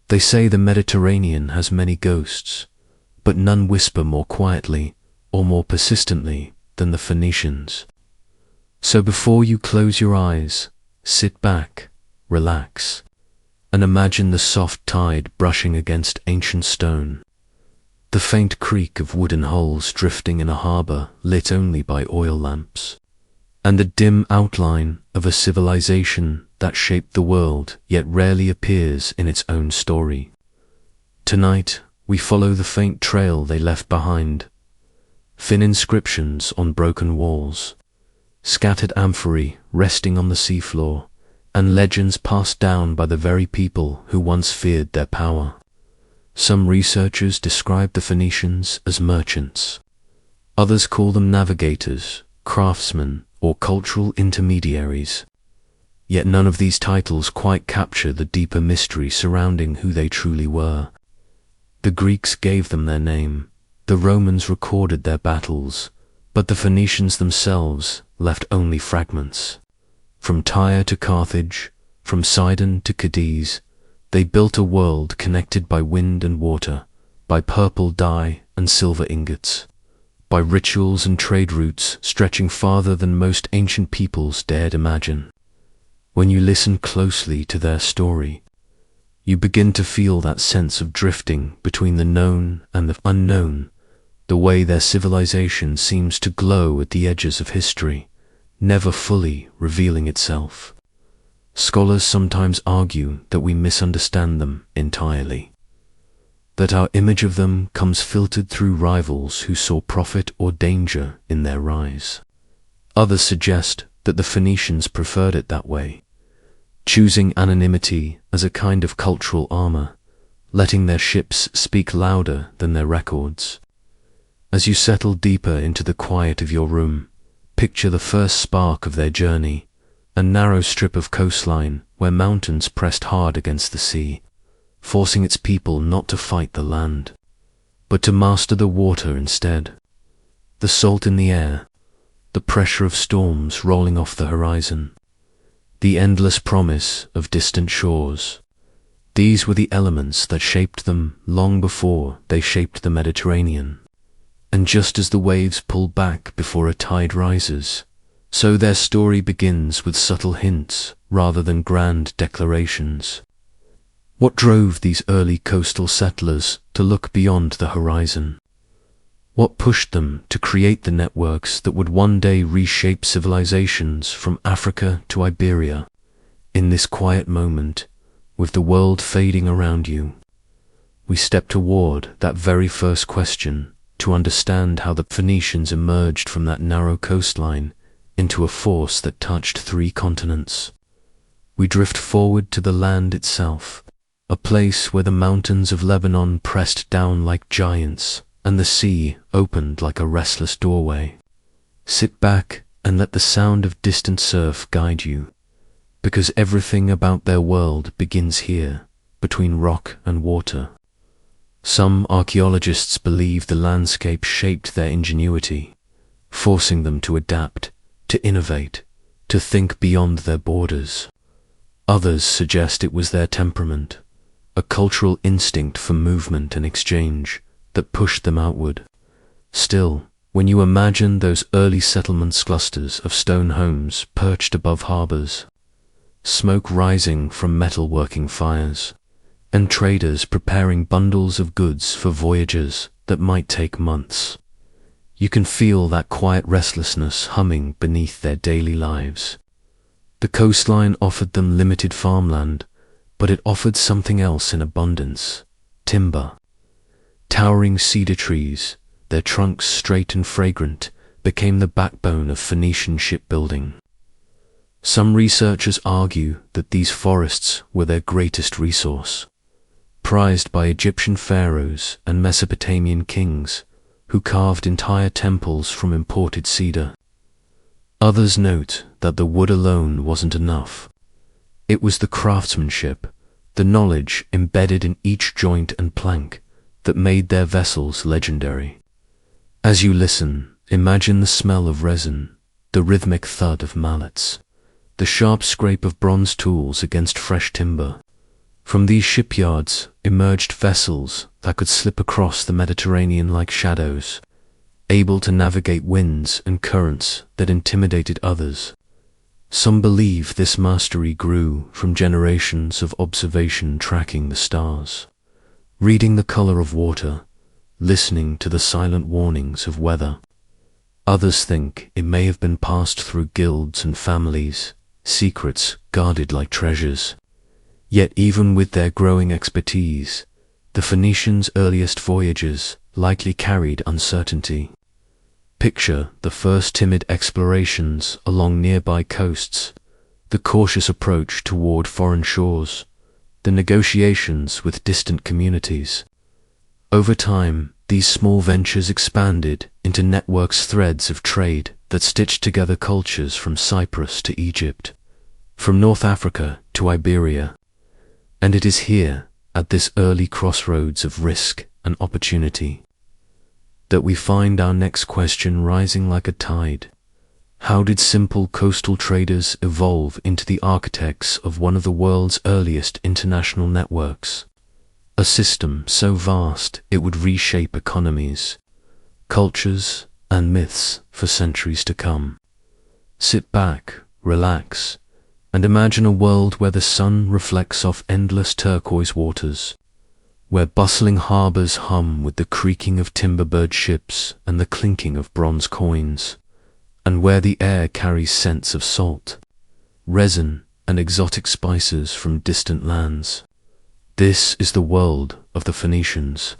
They say the Mediterranean has many ghosts, but none whisper more quietly or more persistently than the Phoenicians. So before you close your eyes, sit back, relax, and imagine the soft tide brushing against ancient stone, the faint creak of wooden hulls drifting in a harbor lit only by oil lamps, and the dim outline of a civilization that shaped the world yet rarely appears in its own story. Tonight, we follow the faint trail they left behind, thin inscriptions on broken walls, scattered amphorae resting on the seafloor, and legends passed down by the very people who once feared their power. Some researchers describe the Phoenicians as merchants. Others call them navigators, craftsmen, or cultural intermediaries. Yet none of these titles quite capture the deeper mystery surrounding who they truly were. The Greeks gave them their name, the Romans recorded their battles, but the Phoenicians themselves left only fragments. From Tyre to Carthage, from Sidon to Cadiz, they built a world connected by wind and water, by purple dye and silver ingots, by rituals and trade routes stretching farther than most ancient peoples dared imagine. When you listen closely to their story, you begin to feel that sense of drifting between the known and the unknown, the way their civilization seems to glow at the edges of history, never fully revealing itself. Scholars sometimes argue that we misunderstand them entirely, that our image of them comes filtered through rivals who saw profit or danger in their rise. Others suggest that the Phoenicians preferred it that way, choosing anonymity as a kind of cultural armor, letting their ships speak louder than their records. As you settle deeper into the quiet of your room, picture the first spark of their journey, a narrow strip of coastline where mountains pressed hard against the sea, forcing its people not to fight the land, but to master the water instead. The salt in the air, the pressure of storms rolling off the horizon, the endless promise of distant shores. These were the elements that shaped them long before they shaped the Mediterranean. And just as the waves pull back before a tide rises, so their story begins with subtle hints rather than grand declarations. What drove these early coastal settlers to look beyond the horizon? What pushed them to create the networks that would one day reshape civilizations from Africa to Iberia? In this quiet moment, with the world fading around you, we step toward that very first question to understand how the Phoenicians emerged from that narrow coastline into a force that touched 3 continents. We drift forward to the land itself, a place where the mountains of Lebanon pressed down like giants and the sea opened like a restless doorway. Sit back and let the sound of distant surf guide you, because everything about their world begins here, between rock and water. Some archaeologists believe the landscape shaped their ingenuity, forcing them to adapt, to innovate, to think beyond their borders. Others suggest it was their temperament, a cultural instinct for movement and exchange that pushed them outward. Still, when you imagine those early settlements, clusters of stone homes perched above harbors, smoke rising from metalworking fires, and traders preparing bundles of goods for voyages that might take months, you can feel that quiet restlessness humming beneath their daily lives. The coastline offered them limited farmland, but it offered something else in abundance: timber. Towering cedar trees, their trunks straight and fragrant, became the backbone of Phoenician shipbuilding. Some researchers argue that these forests were their greatest resource, prized by Egyptian pharaohs and Mesopotamian kings who carved entire temples from imported cedar. Others note that the wood alone wasn't enough. It was the craftsmanship, the knowledge embedded in each joint and plank, that made their vessels legendary. As you listen, imagine the smell of resin, the rhythmic thud of mallets, the sharp scrape of bronze tools against fresh timber, From these shipyards emerged vessels that could slip across the Mediterranean like shadows, able to navigate winds and currents that intimidated others. Some believe this mastery grew from generations of observation tracking the stars, reading the color of water, listening to the silent warnings of weather. Others think it may have been passed through guilds and families, secrets guarded like treasures. Yet even with their growing expertise, the Phoenicians' earliest voyages likely carried uncertainty. Picture the first timid explorations along nearby coasts, the cautious approach toward foreign shores, the negotiations with distant communities. Over time, these small ventures expanded into networks, threads of trade that stitched together cultures from Cyprus to Egypt, from North Africa to Iberia. And it is here, at this early crossroads of risk and opportunity, that we find our next question rising like a tide. How did simple coastal traders evolve into the architects of one of the world's earliest international networks? A system so vast it would reshape economies, cultures, and myths for centuries to come. Sit back, relax, and imagine a world where the sun reflects off endless turquoise waters, where bustling harbors hum with the creaking of timber-bird ships and the clinking of bronze coins, and where the air carries scents of salt, resin, and exotic spices from distant lands. This is the world of the Phoenicians,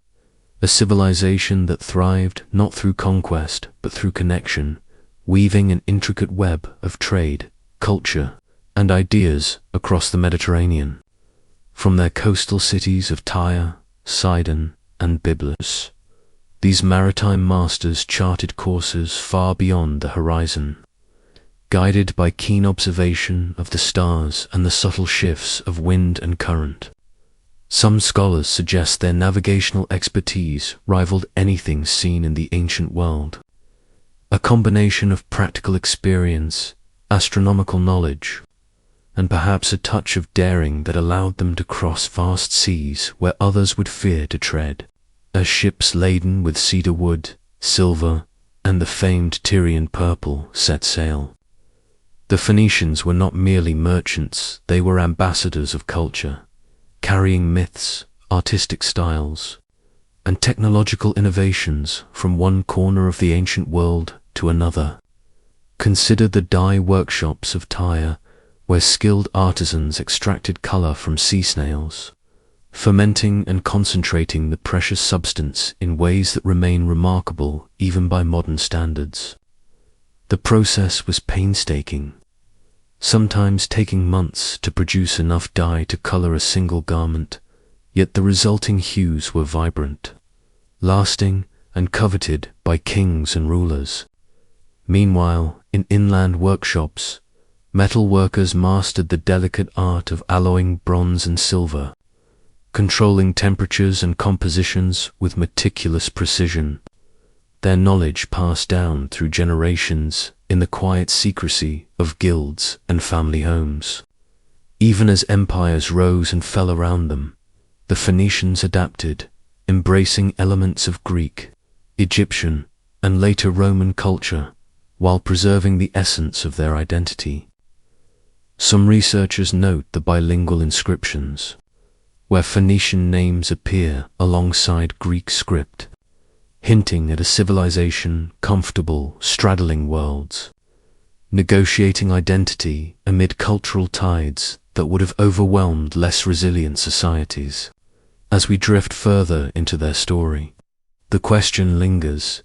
a civilization that thrived not through conquest but through connection, weaving an intricate web of trade, culture, and ideas across the Mediterranean. From their coastal cities of Tyre, Sidon, and Byblos, these maritime masters charted courses far beyond the horizon, guided by keen observation of the stars and the subtle shifts of wind and current. Some scholars suggest their navigational expertise rivaled anything seen in the ancient world, a combination of practical experience, astronomical knowledge, and perhaps a touch of daring that allowed them to cross vast seas where others would fear to tread. As ships laden with cedar wood, silver, and the famed Tyrian purple set sail, the Phoenicians were not merely merchants, they were ambassadors of culture, carrying myths, artistic styles, and technological innovations from one corner of the ancient world to another. Consider the dye workshops of Tyre, where skilled artisans extracted color from sea snails, fermenting and concentrating the precious substance in ways that remain remarkable even by modern standards. The process was painstaking, sometimes taking months to produce enough dye to color a single garment, yet the resulting hues were vibrant, lasting, and coveted by kings and rulers. Meanwhile, in inland workshops, metal workers mastered the delicate art of alloying bronze and silver, controlling temperatures and compositions with meticulous precision, their knowledge passed down through generations in the quiet secrecy of guilds and family homes. Even as empires rose and fell around them, the Phoenicians adapted, embracing elements of Greek, Egyptian, and later Roman culture, while preserving the essence of their identity. Some researchers note the bilingual inscriptions, where Phoenician names appear alongside Greek script, hinting at a civilization comfortable straddling worlds, negotiating identity amid cultural tides that would have overwhelmed less resilient societies. As we drift further into their story, the question lingers: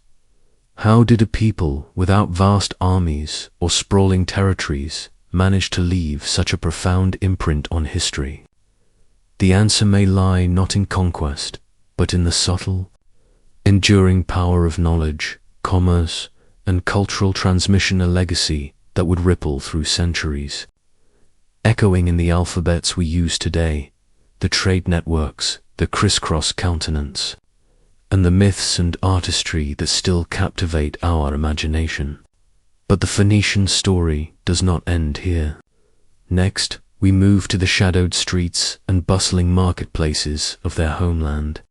how did a people without vast armies or sprawling territories manage to leave such a profound imprint on history? The answer may lie not in conquest, but in the subtle, enduring power of knowledge, commerce, and cultural transmission, a legacy that would ripple through centuries. Echoing in the alphabets we use today, the trade networks, the crisscross continents, and the myths and artistry that still captivate our imagination. But the Phoenician story does not end here. Next, we move to the shadowed streets and bustling marketplaces of their homeland,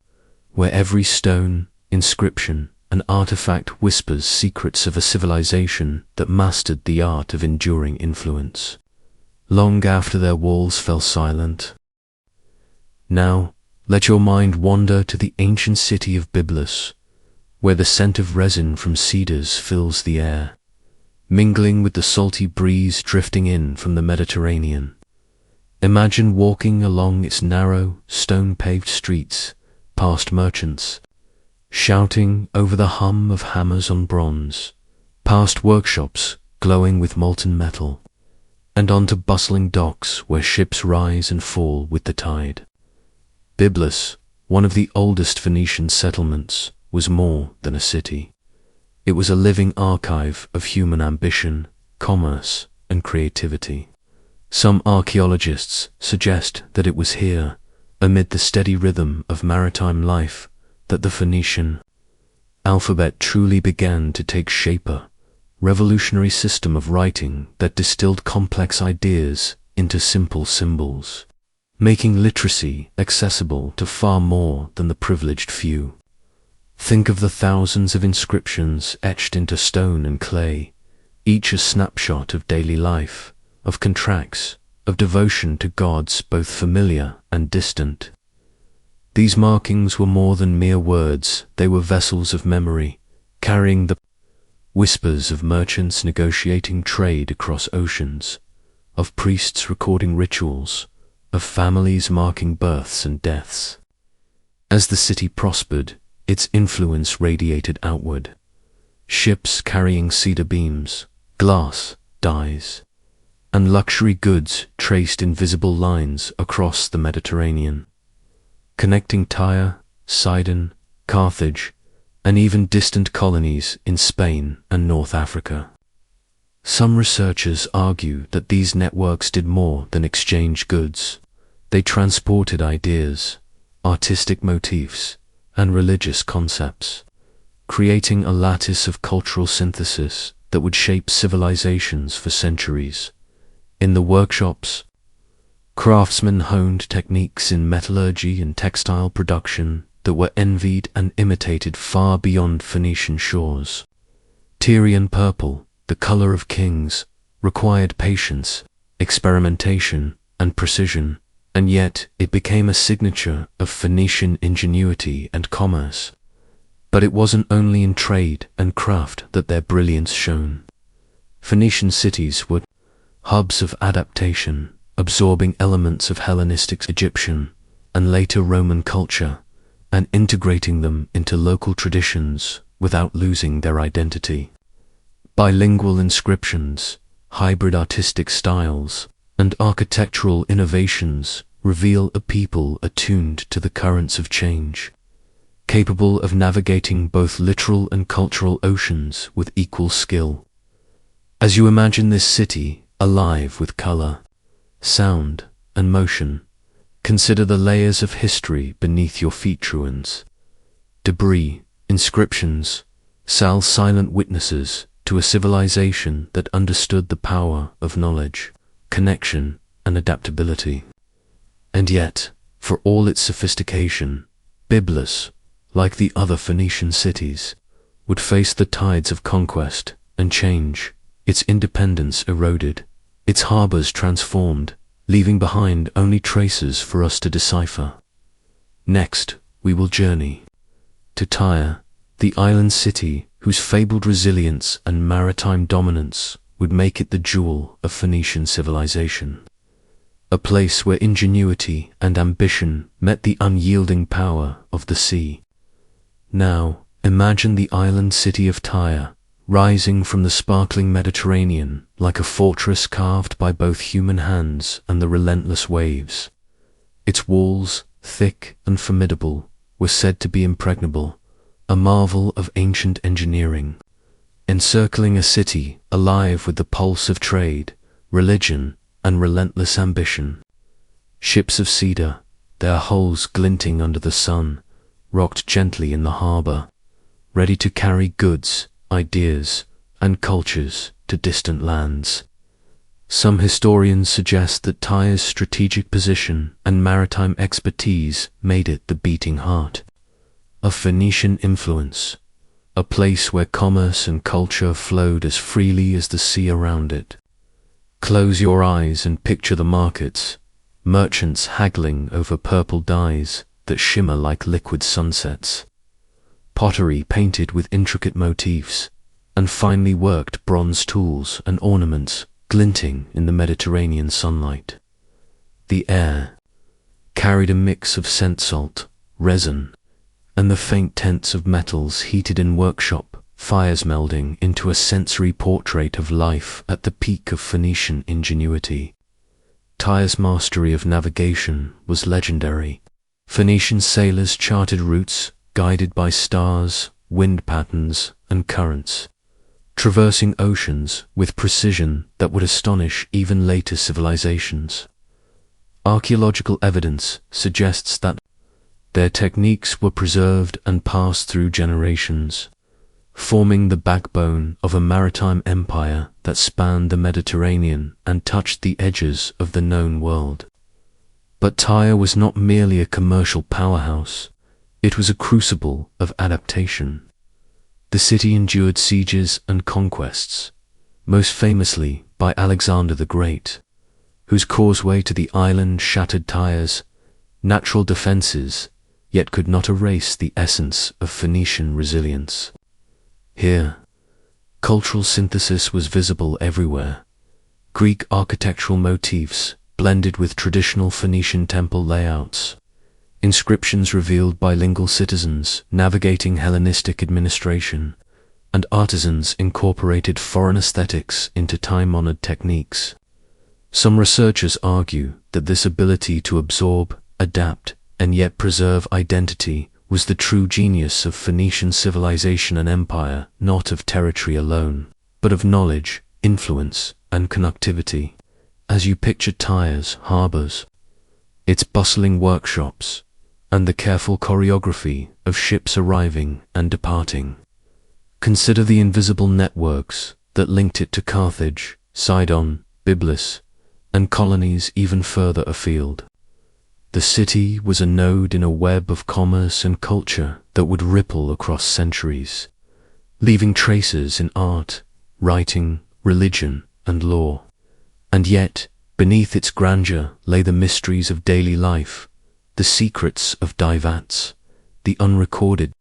where every stone, inscription, and artifact whispers secrets of a civilization that mastered the art of enduring influence, long after their walls fell silent. Now, let your mind wander to the ancient city of Byblos, where the scent of resin from cedars fills the air, mingling with the salty breeze drifting in from the Mediterranean. Imagine walking along its narrow, stone-paved streets, past merchants, shouting over the hum of hammers on bronze, past workshops glowing with molten metal, and onto bustling docks where ships rise and fall with the tide. Byblos, one of the oldest Phoenician settlements, was more than a city. It was a living archive of human ambition, commerce, and creativity. Some archaeologists suggest that it was here, amid the steady rhythm of maritime life, that the Phoenician alphabet truly began to take shape, a revolutionary system of writing that distilled complex ideas into simple symbols, making literacy accessible to far more than the privileged few. Think of the thousands of inscriptions etched into stone and clay, each a snapshot of daily life, of contracts, of devotion to gods both familiar and distant. These markings were more than mere words, they were vessels of memory, carrying the whispers of merchants negotiating trade across oceans, of priests recording rituals, of families marking births and deaths. As the city prospered, its influence radiated outward. Ships carrying cedar beams, glass, dyes, and luxury goods traced invisible lines across the Mediterranean, connecting Tyre, Sidon, Carthage, and even distant colonies in Spain and North Africa. Some researchers argue that these networks did more than exchange goods. They transported ideas, artistic motifs, and religious concepts, creating a lattice of cultural synthesis that would shape civilizations for centuries. In the workshops, craftsmen honed techniques in metallurgy and textile production that were envied and imitated far beyond Phoenician shores. Tyrian purple, the color of kings, required patience, experimentation, and precision, and yet it became a signature of Phoenician ingenuity and commerce. But it wasn't only in trade and craft that their brilliance shone. Phoenician cities were hubs of adaptation, absorbing elements of Hellenistic, Egyptian, and later Roman culture, and integrating them into local traditions without losing their identity. Bilingual inscriptions, hybrid artistic styles, and architectural innovations reveal a people attuned to the currents of change, capable of navigating both literal and cultural oceans with equal skill. As you imagine this city alive with color, sound, and motion, consider the layers of history beneath your feet. Ruins, debris, inscriptions, silent witnesses to a civilization that understood the power of knowledge, connection, and adaptability. And yet, for all its sophistication, Byblos, like the other Phoenician cities, would face the tides of conquest and change. Its independence eroded, its harbors transformed, leaving behind only traces for us to decipher. Next, we will journey to Tyre, the island city whose fabled resilience and maritime dominance would make it the jewel of Phoenician civilization. A place where ingenuity and ambition met the unyielding power of the sea. Now, imagine the island city of Tyre, rising from the sparkling Mediterranean like a fortress carved by both human hands and the relentless waves. Its walls, thick and formidable, were said to be impregnable, a marvel of ancient engineering, encircling a city alive with the pulse of trade, religion, and relentless ambition. Ships of cedar, their hulls glinting under the sun, rocked gently in the harbor, ready to carry goods, ideas, and cultures to distant lands. Some historians suggest that Tyre's strategic position and maritime expertise made it the beating heart of Phoenician influence, a place where commerce and culture flowed as freely as the sea around it. Close your eyes and picture the markets, merchants haggling over purple dyes that shimmer like liquid sunsets, pottery painted with intricate motifs, and finely worked bronze tools and ornaments glinting in the Mediterranean sunlight. The air carried a mix of scent salt, resin, and the faint tints of metals heated in workshop fires, melding into a sensory portrait of life at the peak of Phoenician ingenuity. Tyre's mastery of navigation was legendary. Phoenician sailors charted routes guided by stars, wind patterns, and currents, traversing oceans with precision that would astonish even later civilizations. Archaeological evidence suggests that their techniques were preserved and passed through generations, forming the backbone of a maritime empire that spanned the Mediterranean and touched the edges of the known world. But Tyre was not merely a commercial powerhouse, it was a crucible of adaptation. The city endured sieges and conquests, most famously by Alexander the Great, whose causeway to the island shattered Tyre's natural defenses, yet could not erase the essence of Phoenician resilience. Here, cultural synthesis was visible everywhere. Greek architectural motifs blended with traditional Phoenician temple layouts, inscriptions revealed bilingual citizens navigating Hellenistic administration, and artisans incorporated foreign aesthetics into time-honored techniques. Some researchers argue that this ability to absorb, adapt, and yet preserve identity was the true genius of Phoenician civilization and empire, not of territory alone, but of knowledge, influence, and connectivity. As you picture Tyre's harbors, its bustling workshops, and the careful choreography of ships arriving and departing, consider the invisible networks that linked it to Carthage, Sidon, Byblos, and colonies even further afield. The city was a node in a web of commerce and culture that would ripple across centuries, leaving traces in art, writing, religion, and law. And yet, beneath its grandeur lay the mysteries of daily life, the secrets of divats, the unrecorded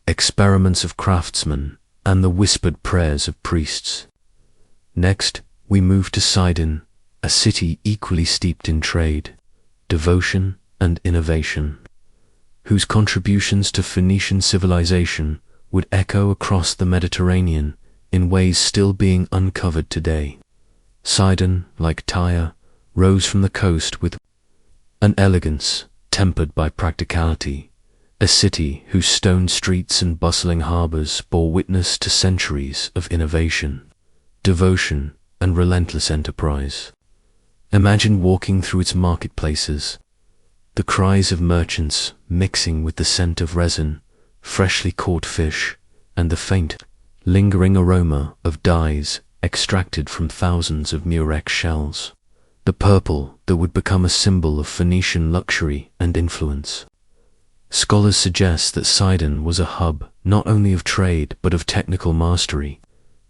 experiments of craftsmen, and the whispered prayers of priests. Next, we move to Sidon, a city equally steeped in trade, devotion, and innovation, whose contributions to Phoenician civilization would echo across the Mediterranean in ways still being uncovered today. Sidon, like Tyre, rose from the coast with an elegance tempered by practicality, a city whose stone streets and bustling harbors bore witness to centuries of innovation, devotion, and relentless enterprise. Imagine walking through its marketplaces, the cries of merchants mixing with the scent of resin, freshly caught fish, and the faint, lingering aroma of dyes extracted from thousands of murex shells, the purple that would become a symbol of Phoenician luxury and influence. Scholars suggest that Sidon was a hub not only of trade but of technical mastery,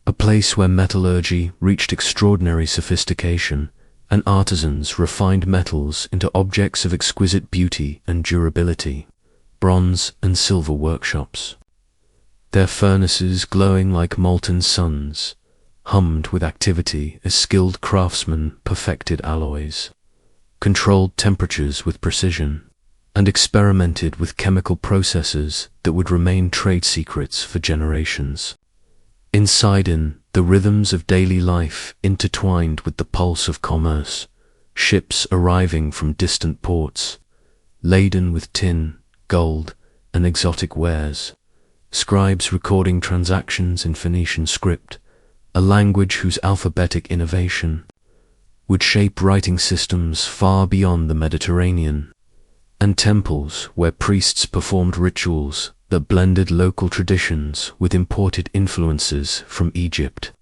a place where metallurgy reached extraordinary sophistication and artisans refined metals into objects of exquisite beauty and durability, bronze and silver workshops, their furnaces glowing like molten suns, hummed with activity as skilled craftsmen perfected alloys, controlled temperatures with precision, and experimented with chemical processes that would remain trade secrets for generations. In Sidon, the rhythms of daily life intertwined with the pulse of commerce, ships arriving from distant ports, laden with tin, gold, and exotic wares, scribes recording transactions in Phoenician script, a language whose alphabetic innovation would shape writing systems far beyond the Mediterranean, and temples where priests performed rituals that blended local traditions with imported influences from Egypt,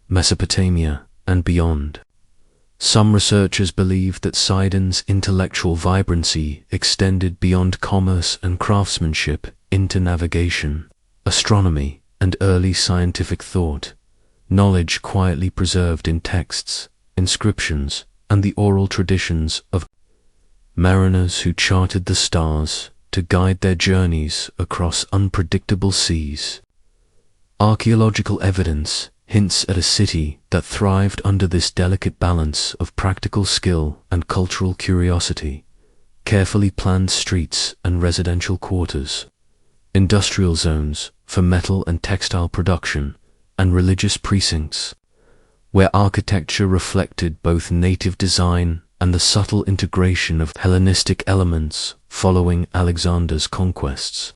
Mesopotamia, and beyond. Some researchers believe that Sidon's intellectual vibrancy extended beyond commerce and craftsmanship into navigation, astronomy, and early scientific thought, knowledge quietly preserved in texts, inscriptions, and the oral traditions of mariners who charted the stars to guide their journeys across unpredictable seas. Archaeological evidence hints at a city that thrived under this delicate balance of practical skill and cultural curiosity: carefully planned streets and residential quarters, industrial zones for metal and textile production, and religious precincts, where architecture reflected both native design and the subtle integration of Hellenistic elements following Alexander's conquests.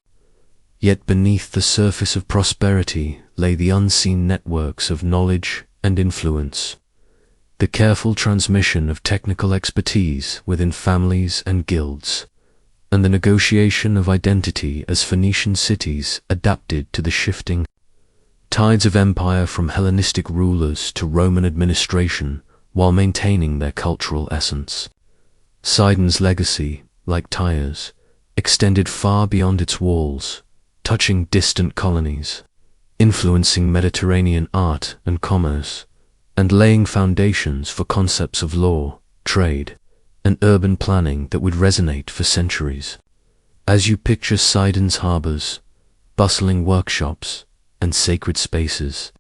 Yet beneath the surface of prosperity lay the unseen networks of knowledge and influence, the careful transmission of technical expertise within families and guilds, and the negotiation of identity as Phoenician cities adapted to the shifting tides of empire, from Hellenistic rulers to Roman administration, while maintaining their cultural essence. Sidon's legacy, like Tyre's, extended far beyond its walls, touching distant colonies, influencing Mediterranean art and commerce, and laying foundations for concepts of law, trade, and urban planning that would resonate for centuries. As you picture Sidon's harbors, bustling workshops, and sacred spaces,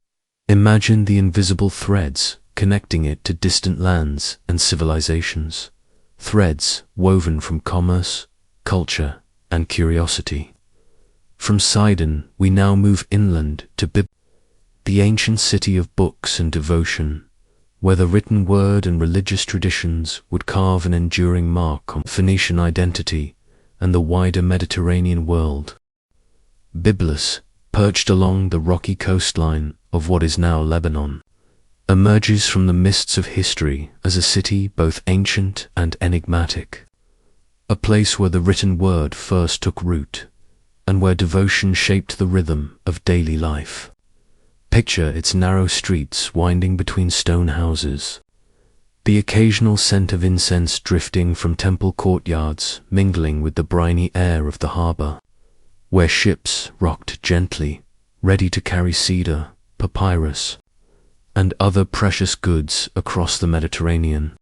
imagine the invisible threads connecting it to distant lands and civilizations, threads woven from commerce, culture, and curiosity. From Sidon, we now move inland to Byblos, the ancient city of books and devotion, where the written word and religious traditions would carve an enduring mark on Phoenician identity and the wider Mediterranean world. Byblos, perched along the rocky coastline of what is now Lebanon, emerges from the mists of history as a city both ancient and enigmatic, a place where the written word first took root, and where devotion shaped the rhythm of daily life. Picture its narrow streets winding between stone houses, the occasional scent of incense drifting from temple courtyards mingling with the briny air of the harbor, where ships rocked gently, ready to carry cedar, papyrus, and other precious goods across the Mediterranean.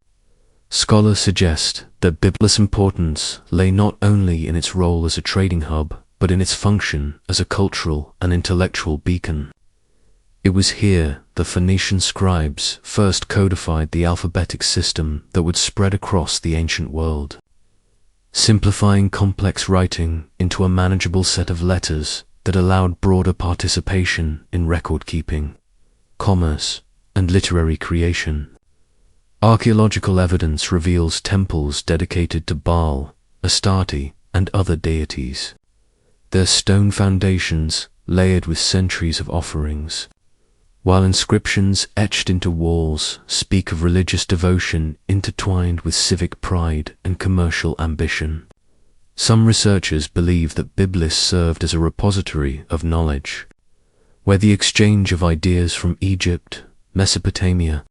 Scholars suggest that Byblos' importance lay not only in its role as a trading hub, but in its function as a cultural and intellectual beacon. It was here the Phoenician scribes first codified the alphabetic system that would spread across the ancient world, simplifying complex writing into a manageable set of letters that allowed broader participation in record-keeping, commerce, and literary creation. Archaeological evidence reveals temples dedicated to Baal, Astarte, and other deities, their stone foundations layered with centuries of offerings, while inscriptions etched into walls speak of religious devotion intertwined with civic pride and commercial ambition. Some researchers believe that Byblos served as a repository of knowledge, where the exchange of ideas from Egypt, Mesopotamia,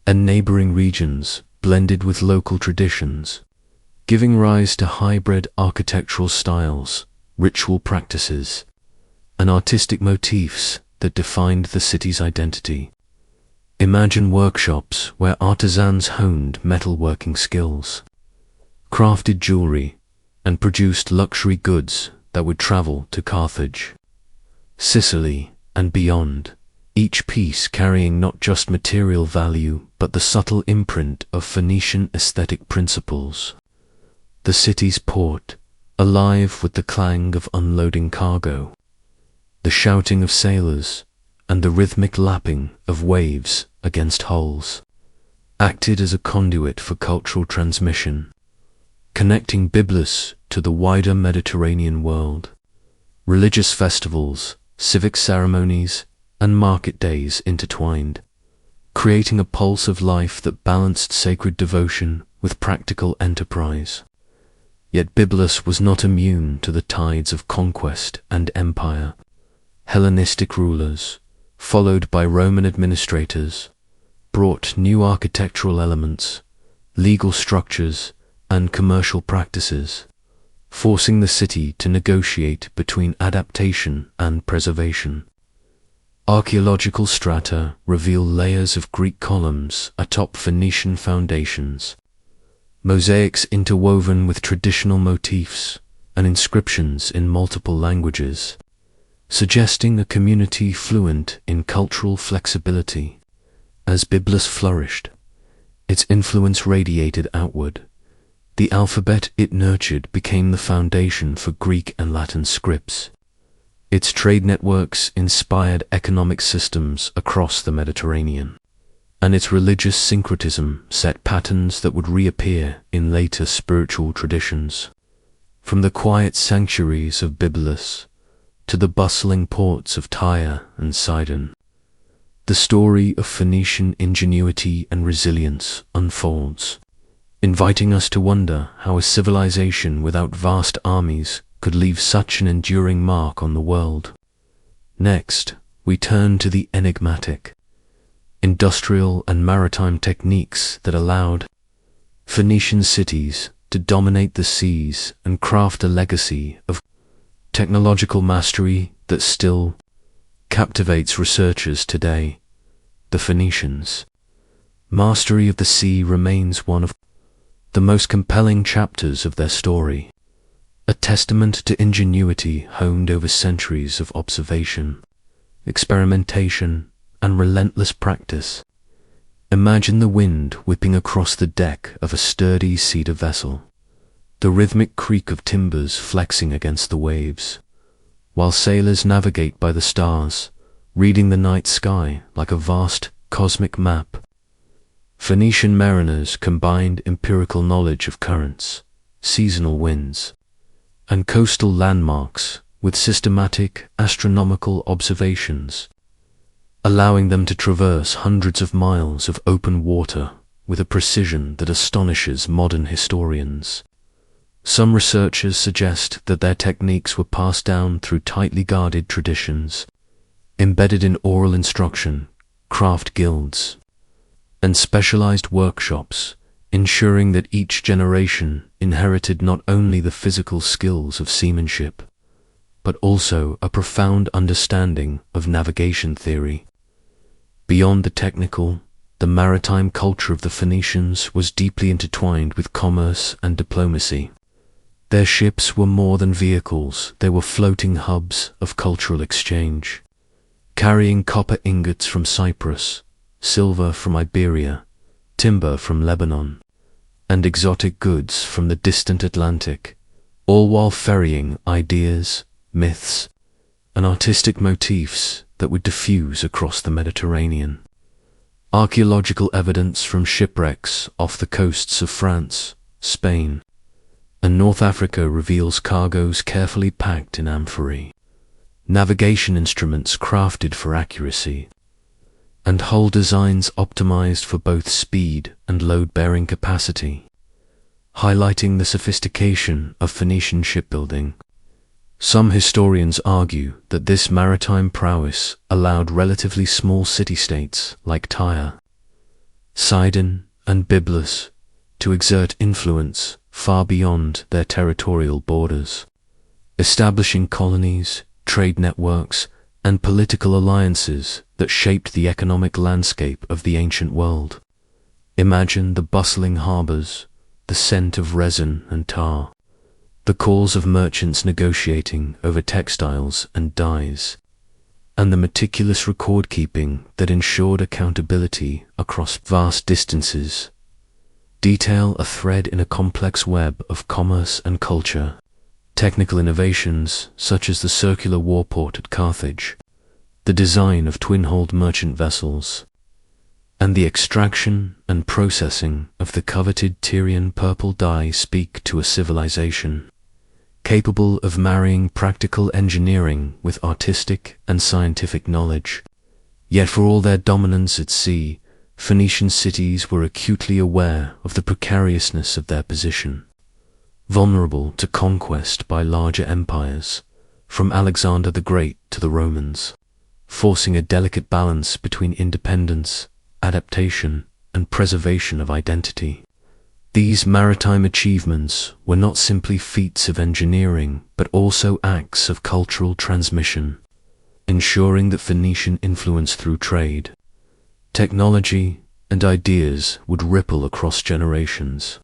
and neighboring regions blended with local traditions, giving rise to hybrid architectural styles, ritual practices, and artistic motifs that defined the city's identity. Imagine workshops where artisans honed metalworking skills, crafted jewelry, and produced luxury goods that would travel to Carthage, Sicily, and beyond, each piece carrying not just material value but the subtle imprint of Phoenician aesthetic principles. The city's port, alive with the clang of unloading cargo, the shouting of sailors, and the rhythmic lapping of waves against hulls, acted as a conduit for cultural transmission, connecting Byblos to the wider Mediterranean world. Religious festivals, civic ceremonies, and market days intertwined, creating a pulse of life that balanced sacred devotion with practical enterprise. Yet Byblos was not immune to the tides of conquest and empire. Hellenistic rulers, followed by Roman administrators, brought new architectural elements, legal structures, and commercial practices, forcing the city to negotiate between adaptation and preservation. Archaeological strata reveal layers of Greek columns atop Phoenician foundations, mosaics interwoven with traditional motifs, and inscriptions in multiple languages, suggesting a community fluent in cultural flexibility. As Byblos flourished, its influence radiated outward. The alphabet it nurtured became the foundation for Greek and Latin scripts. Its trade networks inspired economic systems across the Mediterranean, and its religious syncretism set patterns that would reappear in later spiritual traditions. From the quiet sanctuaries of Byblos to the bustling ports of Tyre and Sidon, the story of Phoenician ingenuity and resilience unfolds, inviting us to wonder how a civilization without vast armies could leave such an enduring mark on the world. Next, we turn to the enigmatic, industrial and maritime techniques that allowed Phoenician cities to dominate the seas and craft a legacy of technological mastery that still captivates researchers today. The Phoenicians' mastery of the sea remains one of the most compelling chapters of their story, a testament to ingenuity honed over centuries of observation, experimentation, and relentless practice. Imagine the wind whipping across the deck of a sturdy cedar vessel, the rhythmic creak of timbers flexing against the waves, while sailors navigate by the stars, reading the night sky like a vast cosmic map. Phoenician mariners combined empirical knowledge of currents, seasonal winds, and coastal landmarks with systematic astronomical observations, allowing them to traverse hundreds of miles of open water with a precision that astonishes modern historians. Some researchers suggest that their techniques were passed down through tightly guarded traditions, embedded in oral instruction, craft guilds, and specialized workshops, ensuring that each generation inherited not only the physical skills of seamanship, but also a profound understanding of navigation theory. Beyond the technical, the maritime culture of the Phoenicians was deeply intertwined with commerce and diplomacy. Their ships were more than vehicles, they were floating hubs of cultural exchange, carrying copper ingots from Cyprus, silver from Iberia, timber from Lebanon, and exotic goods from the distant Atlantic, all while ferrying ideas, myths, and artistic motifs that would diffuse across the Mediterranean. Archaeological evidence from shipwrecks off the coasts of France, Spain, and North Africa reveals cargoes carefully packed in amphorae, navigation instruments crafted for accuracy, and hull designs optimized for both speed and load-bearing capacity, highlighting the sophistication of Phoenician shipbuilding. Some historians argue that this maritime prowess allowed relatively small city-states like Tyre, Sidon, and Byblos to exert influence far beyond their territorial borders, establishing colonies, trade networks, and political alliances that shaped the economic landscape of the ancient world. Imagine the bustling harbors, the scent of resin and tar, the calls of merchants negotiating over textiles and dyes, and the meticulous record-keeping that ensured accountability across vast distances. Detail a thread in a complex web of commerce and culture. Technical innovations such as the circular warport at Carthage, the design of twin-hulled merchant vessels, and the extraction and processing of the coveted Tyrian purple dye speak to a civilization capable of marrying practical engineering with artistic and scientific knowledge. Yet for all their dominance at sea, Phoenician cities were acutely aware of the precariousness of their position, vulnerable to conquest by larger empires, from Alexander the Great to the Romans, forcing a delicate balance between independence adaptation, and preservation of identity. These maritime achievements were not simply feats of engineering, but also acts of cultural transmission, ensuring that Phoenician influence through trade, technology, and ideas would ripple across generations.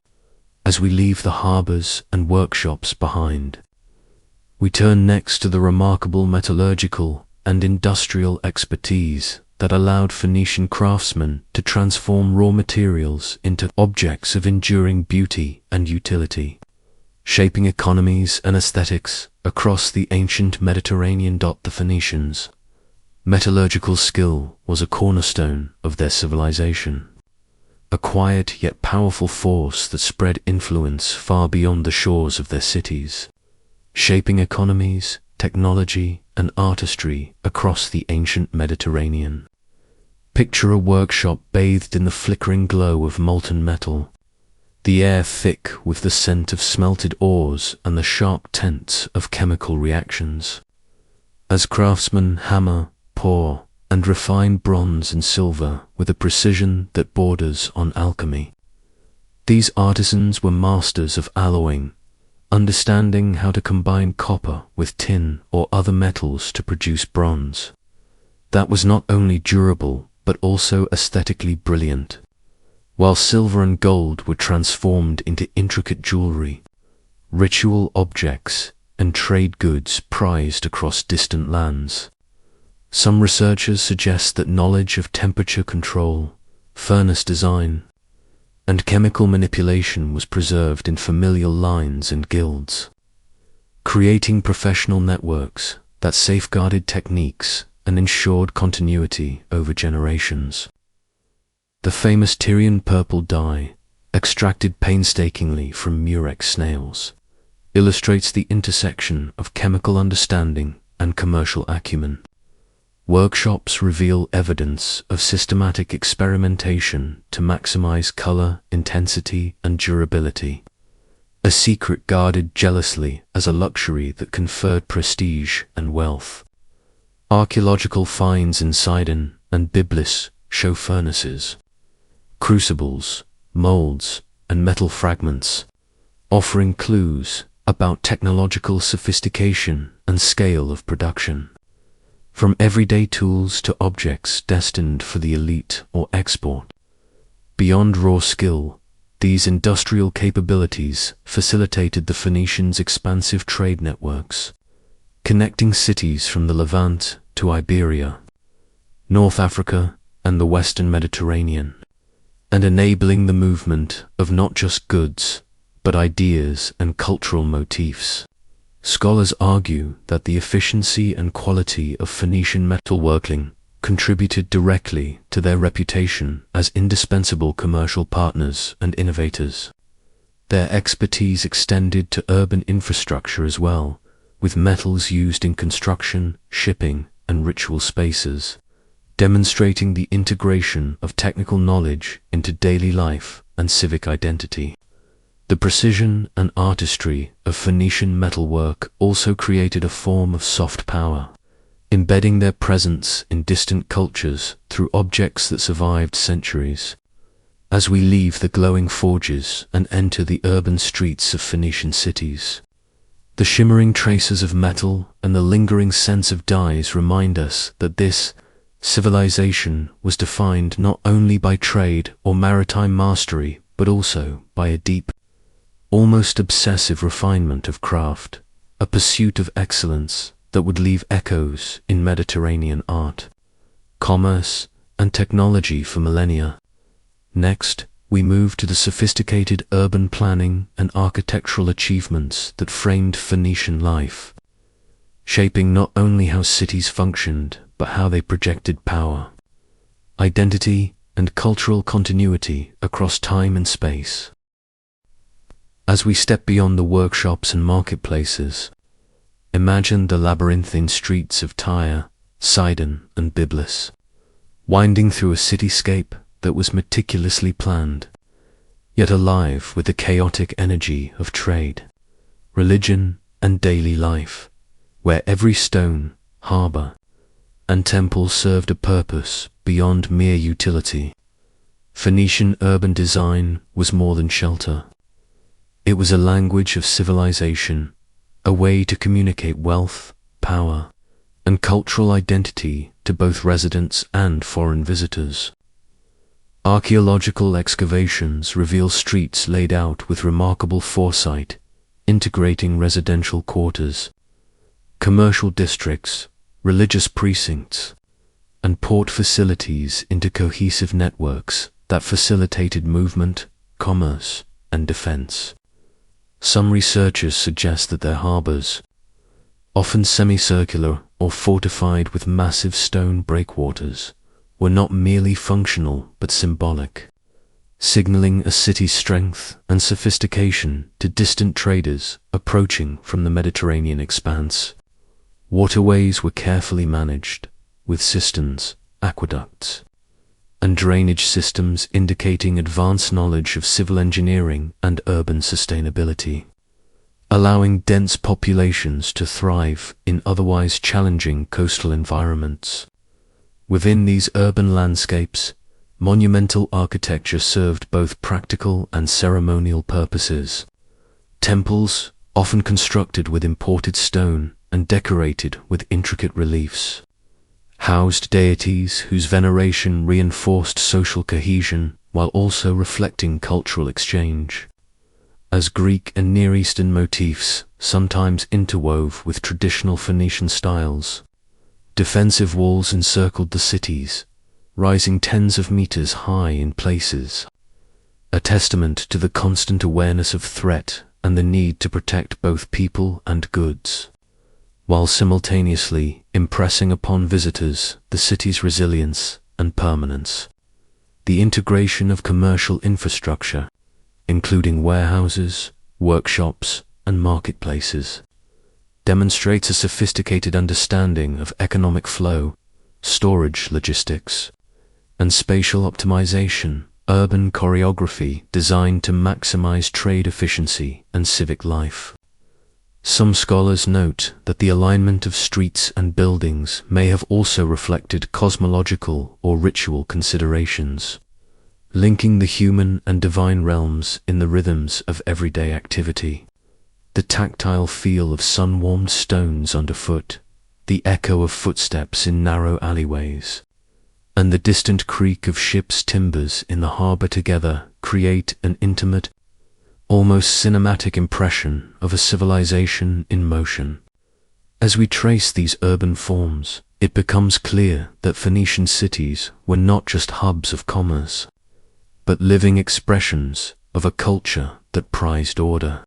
As we leave the harbors and workshops behind, we turn next to the remarkable metallurgical and industrial expertise that allowed Phoenician craftsmen to transform raw materials into objects of enduring beauty and utility, shaping economies and aesthetics across the ancient Mediterranean. The Phoenicians' metallurgical skill was a cornerstone of their civilization, a quiet yet powerful force that spread influence far beyond the shores of their cities, shaping economies, technology, and artistry across the ancient Mediterranean. Picture a workshop bathed in the flickering glow of molten metal, the air thick with the scent of smelted ores and the sharp tints of chemical reactions. As craftsmen hammer, pour, and refine bronze and silver with a precision that borders on alchemy, these artisans were masters of alloying, understanding how to combine copper with tin or other metals to produce bronze that was not only durable but also aesthetically brilliant, while silver and gold were transformed into intricate jewelry, ritual objects, and trade goods prized across distant lands. Some researchers suggest that knowledge of temperature control, furnace design, and chemical manipulation was preserved in familial lines and guilds, creating professional networks that safeguarded techniques and ensured continuity over generations. The famous Tyrian purple dye, extracted painstakingly from murex snails, illustrates the intersection of chemical understanding and commercial acumen. Workshops reveal evidence of systematic experimentation to maximize color, intensity, and durability, a secret guarded jealously as a luxury that conferred prestige and wealth. Archaeological finds in Sidon and Byblos show furnaces, crucibles, molds, and metal fragments, offering clues about technological sophistication and scale of production. From everyday tools to objects destined for the elite or export, beyond raw skill, these industrial capabilities facilitated the Phoenicians' expansive trade networks, connecting cities from the Levant to Iberia, North Africa, and the Western Mediterranean, and enabling the movement of not just goods, but ideas and cultural motifs. Scholars argue that the efficiency and quality of Phoenician metalworking contributed directly to their reputation as indispensable commercial partners and innovators. Their expertise extended to urban infrastructure as well, with metals used in construction, shipping, and ritual spaces, demonstrating the integration of technical knowledge into daily life and civic identity. The precision and artistry of Phoenician metalwork also created a form of soft power, embedding their presence in distant cultures through objects that survived centuries. As we leave the glowing forges and enter the urban streets of Phoenician cities, the shimmering traces of metal and the lingering sense of dyes remind us that this civilization was defined not only by trade or maritime mastery, but also by a deep, almost obsessive refinement of craft, a pursuit of excellence that would leave echoes in Mediterranean art, commerce, and technology for millennia. Next, we move to the sophisticated urban planning and architectural achievements that framed Phoenician life, shaping not only how cities functioned, but how they projected power, identity, and cultural continuity across time and space. As we step beyond the workshops and marketplaces, imagine the labyrinthine streets of Tyre, Sidon, and Byblos, winding through a cityscape that was meticulously planned, yet alive with the chaotic energy of trade, religion, and daily life, where every stone, harbor, and temple served a purpose beyond mere utility. Phoenician urban design was more than shelter. It was a language of civilization, a way to communicate wealth, power, and cultural identity to both residents and foreign visitors. Archaeological excavations reveal streets laid out with remarkable foresight, integrating residential quarters, commercial districts, religious precincts, and port facilities into cohesive networks that facilitated movement, commerce, and defense. Some researchers suggest that their harbors, often semicircular or fortified with massive stone breakwaters, were not merely functional but symbolic, signaling a city's strength and sophistication to distant traders approaching from the Mediterranean expanse. Waterways were carefully managed, with cisterns, aqueducts, and drainage systems indicating advanced knowledge of civil engineering and urban sustainability, allowing dense populations to thrive in otherwise challenging coastal environments. Within these urban landscapes, monumental architecture served both practical and ceremonial purposes. Temples, often constructed with imported stone and decorated with intricate reliefs, housed deities whose veneration reinforced social cohesion while also reflecting cultural exchange, as Greek and Near Eastern motifs sometimes interwove with traditional Phoenician styles. Defensive walls encircled the cities, rising tens of meters high in places, a testament to the constant awareness of threat and the need to protect both people and goods, while simultaneously impressing upon visitors the city's resilience and permanence. The integration of commercial infrastructure, including warehouses, workshops, and marketplaces, demonstrates a sophisticated understanding of economic flow, storage logistics, and spatial optimization, urban choreography designed to maximize trade efficiency and civic life. Some scholars note that the alignment of streets and buildings may have also reflected cosmological or ritual considerations, linking the human and divine realms in the rhythms of everyday activity. The tactile feel of sun-warmed stones underfoot, the echo of footsteps in narrow alleyways, and the distant creak of ships' timbers in the harbor together create an intimate, almost cinematic impression of a civilization in motion. As we trace these urban forms, it becomes clear that Phoenician cities were not just hubs of commerce, but living expressions of a culture that prized order,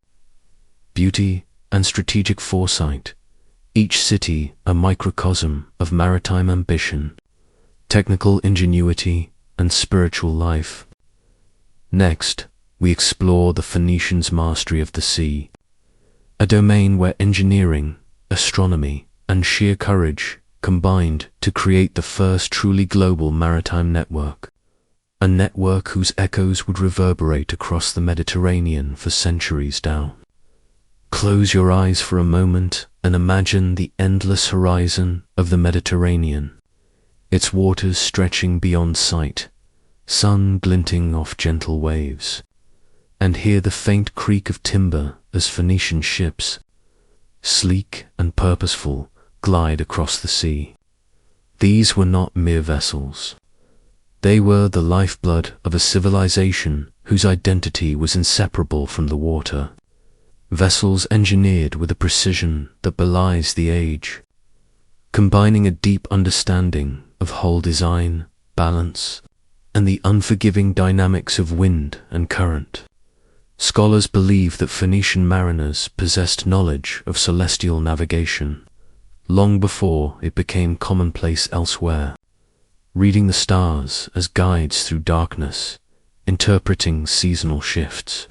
beauty, and strategic foresight, each city a microcosm of maritime ambition, technical ingenuity, and spiritual life. Next, we explore the Phoenicians' mastery of the sea, a domain where engineering, astronomy, and sheer courage combined to create the first truly global maritime network, a network whose echoes would reverberate across the Mediterranean for centuries down. Close your eyes for a moment and imagine the endless horizon of the Mediterranean, its waters stretching beyond sight, sun glinting off gentle waves, and hear the faint creak of timber as Phoenician ships, sleek and purposeful, glide across the sea. These were not mere vessels. They were the lifeblood of a civilization whose identity was inseparable from the water. Vessels engineered with a precision that belies the age, combining a deep understanding of hull design, balance, and the unforgiving dynamics of wind and current. Scholars believe that Phoenician mariners possessed knowledge of celestial navigation long before it became commonplace elsewhere, reading the stars as guides through darkness, interpreting seasonal shifts,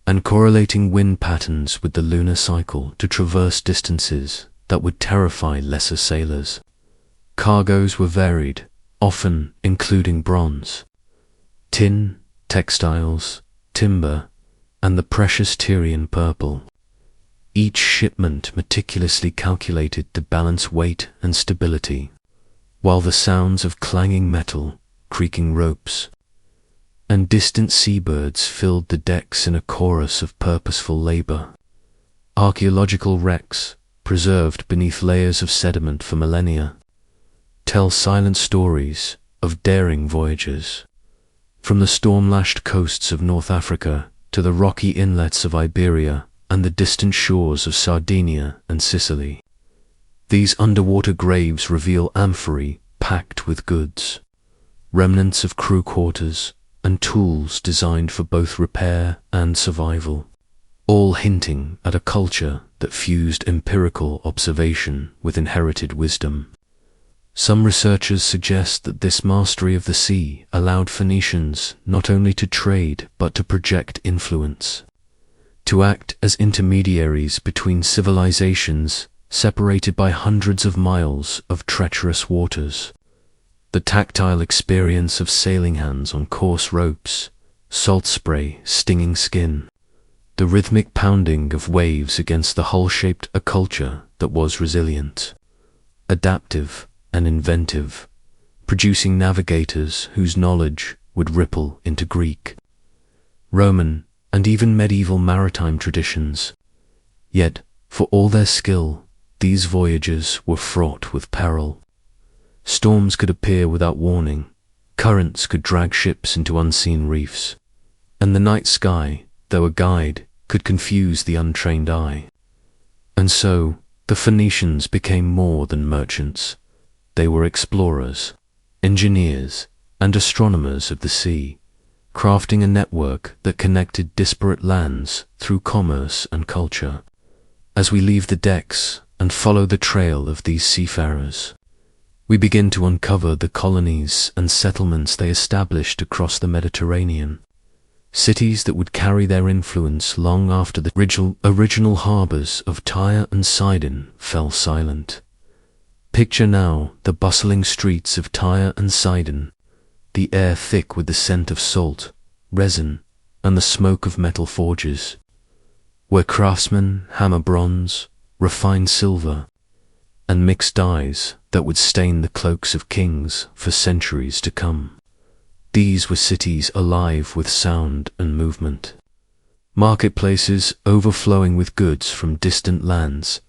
and correlating wind patterns with the lunar cycle to traverse distances that would terrify lesser sailors. Cargoes were varied, often including bronze, tin, textiles, timber, and the precious Tyrian purple. Each shipment meticulously calculated to balance weight and stability, while the sounds of clanging metal, creaking ropes, and distant seabirds filled the decks in a chorus of purposeful labor. Archaeological wrecks, preserved beneath layers of sediment for millennia, tell silent stories of daring voyagers. From the storm-lashed coasts of North Africa to the rocky inlets of Iberia and the distant shores of Sardinia and Sicily, these underwater graves reveal amphorae packed with goods, remnants of crew quarters, and tools designed for both repair and survival, all hinting at a culture that fused empirical observation with inherited wisdom. Some researchers suggest that this mastery of the sea allowed Phoenicians not only to trade but to project influence, to act as intermediaries between civilizations separated by hundreds of miles of treacherous waters. The tactile experience of sailing hands on coarse ropes, salt spray stinging skin, the rhythmic pounding of waves against the hull shaped a culture that was resilient, adaptive, and inventive, producing navigators whose knowledge would ripple into Greek, Roman, and even medieval maritime traditions. Yet, for all their skill, these voyages were fraught with peril. Storms could appear without warning, currents could drag ships into unseen reefs, and the night sky, though a guide, could confuse the untrained eye. And so, the Phoenicians became more than merchants. They were explorers, engineers, and astronomers of the sea, crafting a network that connected disparate lands through commerce and culture. As we leave the decks and follow the trail of these seafarers, we begin to uncover the colonies and settlements they established across the Mediterranean, cities that would carry their influence long after the original harbors of Tyre and Sidon fell silent. Picture now the bustling streets of Tyre and Sidon, the air thick with the scent of salt, resin, and the smoke of metal forges, where craftsmen hammer bronze, refine silver, and mix dyes that would stain the cloaks of kings for centuries to come. These were cities alive with sound and movement, marketplaces overflowing with goods from distant lands,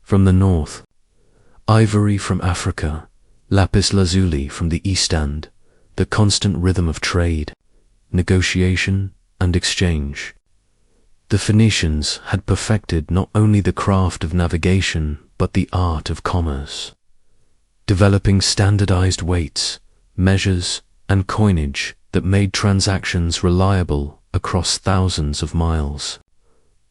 from the north, ivory from Africa, lapis lazuli from the East End, the constant rhythm of trade, negotiation, and exchange. The Phoenicians had perfected not only the craft of navigation but the art of commerce, developing standardized weights, measures, and coinage that made transactions reliable across thousands of miles.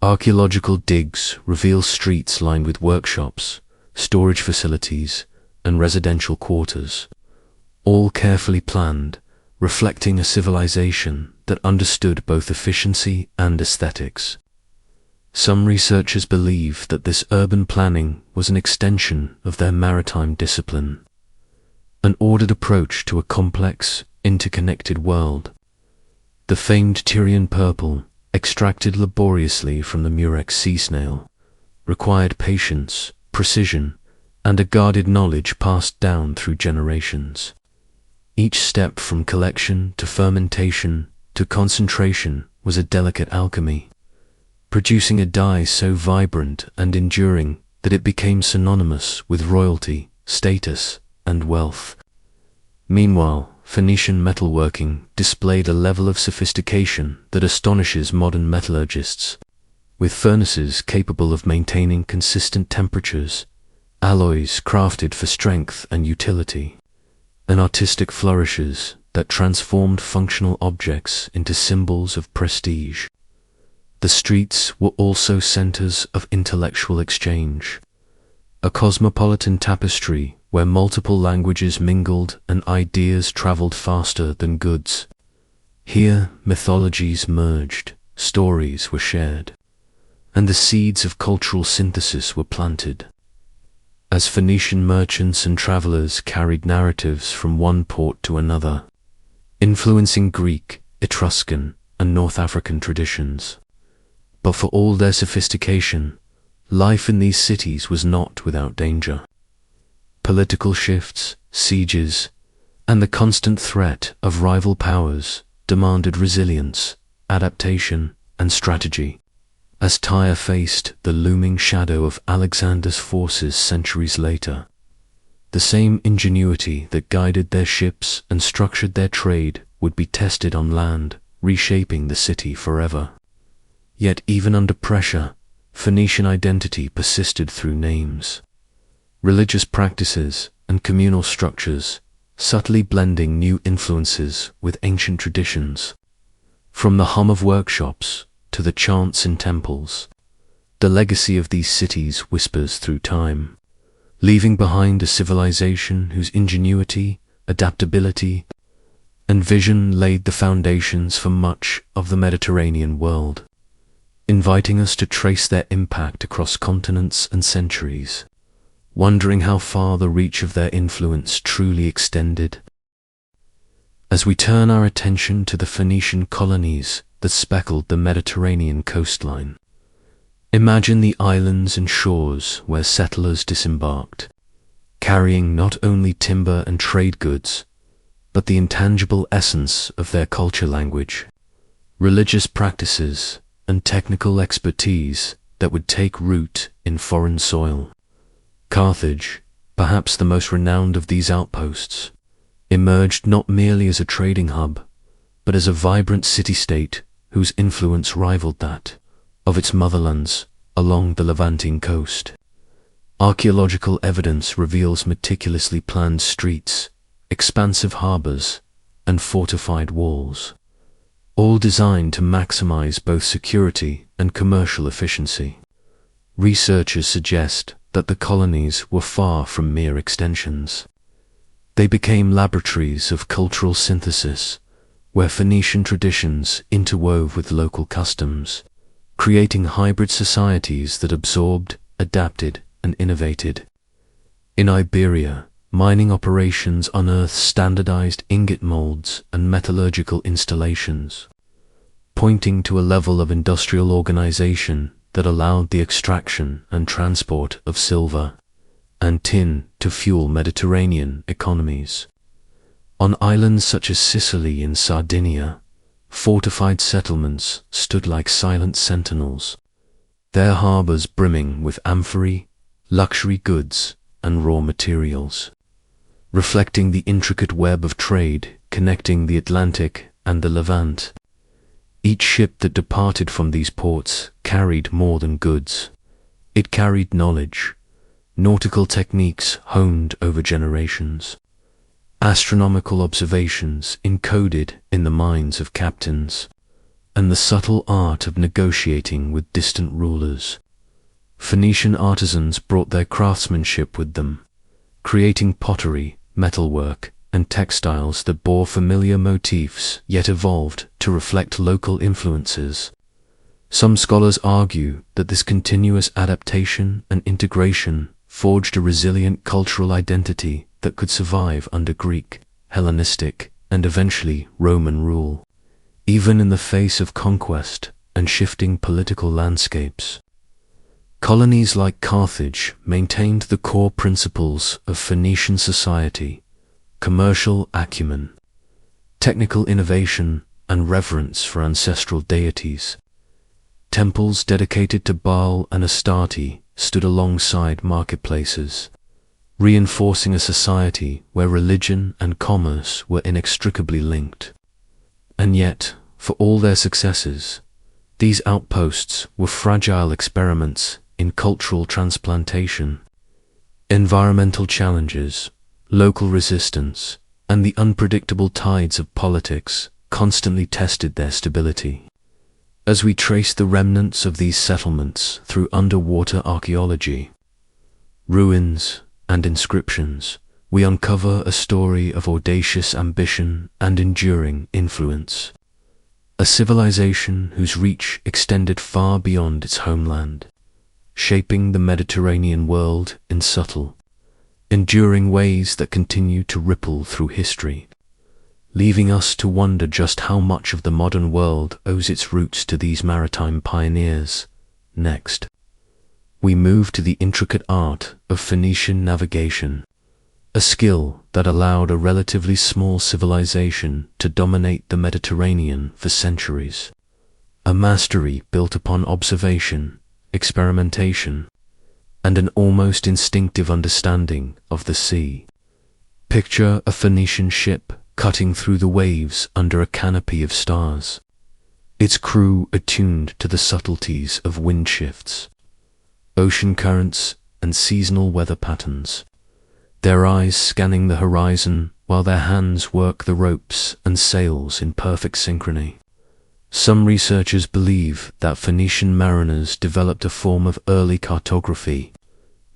Archaeological digs reveal streets lined with workshops, storage facilities, and residential quarters, all carefully planned, reflecting a civilization that understood both efficiency and aesthetics. Some researchers believe that this urban planning was an extension of their maritime discipline, an ordered approach to a complex, interconnected world. The famed Tyrian purple, extracted laboriously from the murex sea snail, required patience, precision, and a guarded knowledge passed down through generations. Each step from collection to fermentation to concentration was a delicate alchemy, producing a dye so vibrant and enduring that it became synonymous with royalty, status, and wealth. Meanwhile, Phoenician metalworking displayed a level of sophistication that astonishes modern metallurgists, with furnaces capable of maintaining consistent temperatures, alloys crafted for strength and utility, and artistic flourishes that transformed functional objects into symbols of prestige. The streets were also centers of intellectual exchange, a cosmopolitan tapestry where multiple languages mingled and ideas traveled faster than goods. Here, mythologies merged, stories were shared, and the seeds of cultural synthesis were planted. As Phoenician merchants and travelers carried narratives from one port to another, influencing Greek, Etruscan, and North African traditions. But for all their sophistication, life in these cities was not without danger. Political shifts, sieges, and the constant threat of rival powers demanded resilience, adaptation, and strategy. As Tyre faced the looming shadow of Alexander's forces centuries later, the same ingenuity that guided their ships and structured their trade would be tested on land, reshaping the city forever. Yet even under pressure, Phoenician identity persisted through names, religious practices, and communal structures, subtly blending new influences with ancient traditions. From the hum of workshops to the chants in temples, the legacy of these cities whispers through time, leaving behind a civilization whose ingenuity, adaptability, and vision laid the foundations for much of the Mediterranean world, inviting us to trace their impact across continents and centuries, wondering how far the reach of their influence truly extended. As we turn our attention to the Phoenician colonies that speckled the Mediterranean coastline, imagine the islands and shores where settlers disembarked, carrying not only timber and trade goods, but the intangible essence of their culture, language, religious practices, and technical expertise that would take root in foreign soil. Carthage, perhaps the most renowned of these outposts, emerged not merely as a trading hub, but as a vibrant city-state whose influence rivaled that of its motherlands along the Levantine coast. Archaeological evidence reveals meticulously planned streets, expansive harbors, and fortified walls, all designed to maximize both security and commercial efficiency. Researchers suggest that the colonies were far from mere extensions. They became laboratories of cultural synthesis, where Phoenician traditions interwove with local customs, creating hybrid societies that absorbed, adapted, and innovated. In Iberia, mining operations unearthed standardized ingot molds and metallurgical installations, pointing to a level of industrial organization that allowed the extraction and transport of silver and tin to fuel Mediterranean economies. On islands such as Sicily and Sardinia, fortified settlements stood like silent sentinels, their harbors brimming with amphorae, luxury goods, and raw materials, reflecting the intricate web of trade connecting the Atlantic and the Levant. Each ship that departed from these ports carried more than goods. It carried knowledge, nautical techniques honed over generations, astronomical observations encoded in the minds of captains, and the subtle art of negotiating with distant rulers. Phoenician artisans brought their craftsmanship with them, creating pottery, metalwork, and textiles that bore familiar motifs yet evolved to reflect local influences. Some scholars argue that this continuous adaptation and integration forged a resilient cultural identity that could survive under Greek, Hellenistic, and eventually Roman rule, even in the face of conquest and shifting political landscapes. Colonies like Carthage maintained the core principles of Phoenician society: commercial acumen, technical innovation, and reverence for ancestral deities. Temples dedicated to Baal and Astarte stood alongside marketplaces, reinforcing a society where religion and commerce were inextricably linked. And yet, for all their successes, these outposts were fragile experiments in cultural transplantation. Environmental challenges, local resistance, and the unpredictable tides of politics constantly tested their stability. As we trace the remnants of these settlements through underwater archaeology, ruins, and inscriptions, we uncover a story of audacious ambition and enduring influence. A civilization whose reach extended far beyond its homeland, shaping the Mediterranean world in subtle, enduring ways that continue to ripple through history, leaving us to wonder just how much of the modern world owes its roots to these maritime pioneers. Next, we move to the intricate art of Phoenician navigation, a skill that allowed a relatively small civilization to dominate the Mediterranean for centuries. A mastery built upon observation, experimentation, and an almost instinctive understanding of the sea. Picture a Phoenician ship cutting through the waves under a canopy of stars, its crew attuned to the subtleties of wind shifts, ocean currents, and seasonal weather patterns, their eyes scanning the horizon while their hands work the ropes and sails in perfect synchrony. Some researchers believe that Phoenician mariners developed a form of early cartography,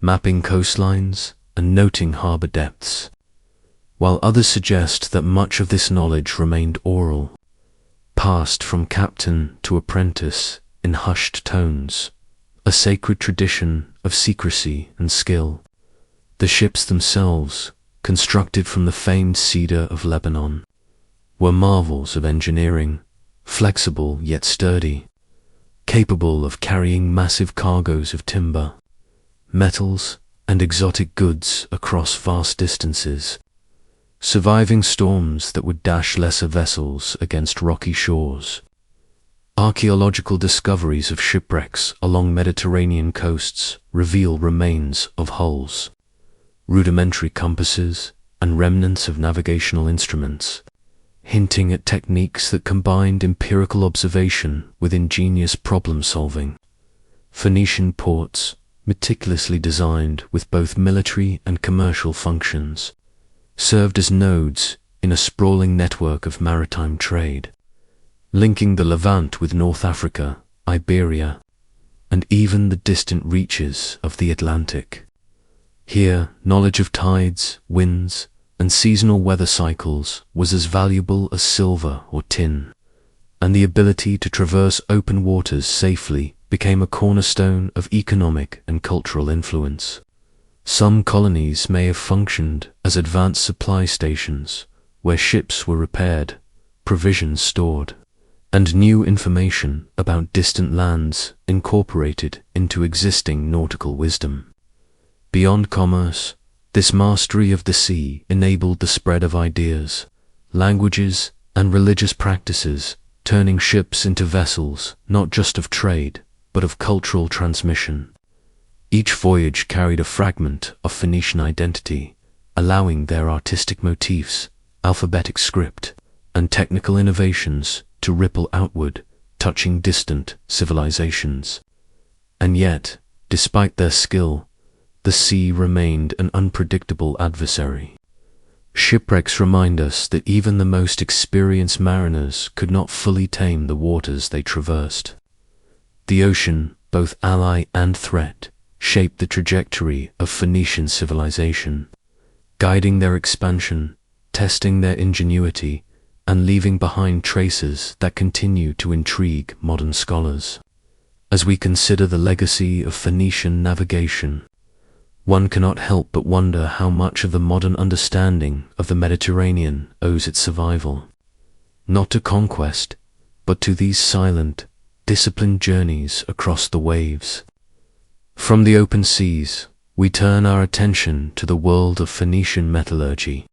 mapping coastlines and noting harbor depths, while others suggest that much of this knowledge remained oral, passed from captain to apprentice in hushed tones, a sacred tradition of secrecy and skill. The ships themselves, constructed from the famed cedar of Lebanon, were marvels of engineering, flexible yet sturdy, capable of carrying massive cargoes of timber, metals, and exotic goods across vast distances, surviving storms that would dash lesser vessels against rocky shores. Archaeological discoveries of shipwrecks along Mediterranean coasts reveal remains of hulls, rudimentary compasses, and remnants of navigational instruments, hinting at techniques that combined empirical observation with ingenious problem-solving. Phoenician ports, meticulously designed with both military and commercial functions, served as nodes in a sprawling network of maritime trade, linking the Levant with North Africa, Iberia, and even the distant reaches of the Atlantic. Here, knowledge of tides, winds, and seasonal weather cycles was as valuable as silver or tin, and the ability to traverse open waters safely became a cornerstone of economic and cultural influence. Some colonies may have functioned as advanced supply stations, where ships were repaired, provisions stored, and new information about distant lands incorporated into existing nautical wisdom. Beyond commerce, this mastery of the sea enabled the spread of ideas, languages, and religious practices, turning ships into vessels not just of trade, but of cultural transmission. Each voyage carried a fragment of Phoenician identity, allowing their artistic motifs, alphabetic script, and technical innovations to ripple outward, touching distant civilizations. And yet, despite their skill, the sea remained an unpredictable adversary. Shipwrecks remind us that even the most experienced mariners could not fully tame the waters they traversed. The ocean, both ally and threat, shaped the trajectory of Phoenician civilization, guiding their expansion, testing their ingenuity, and leaving behind traces that continue to intrigue modern scholars. As we consider the legacy of Phoenician navigation, one cannot help but wonder how much of the modern understanding of the Mediterranean owes its survival, not to conquest, but to these silent, disciplined journeys across the waves. From the open seas, we turn our attention to the world of Phoenician metallurgy,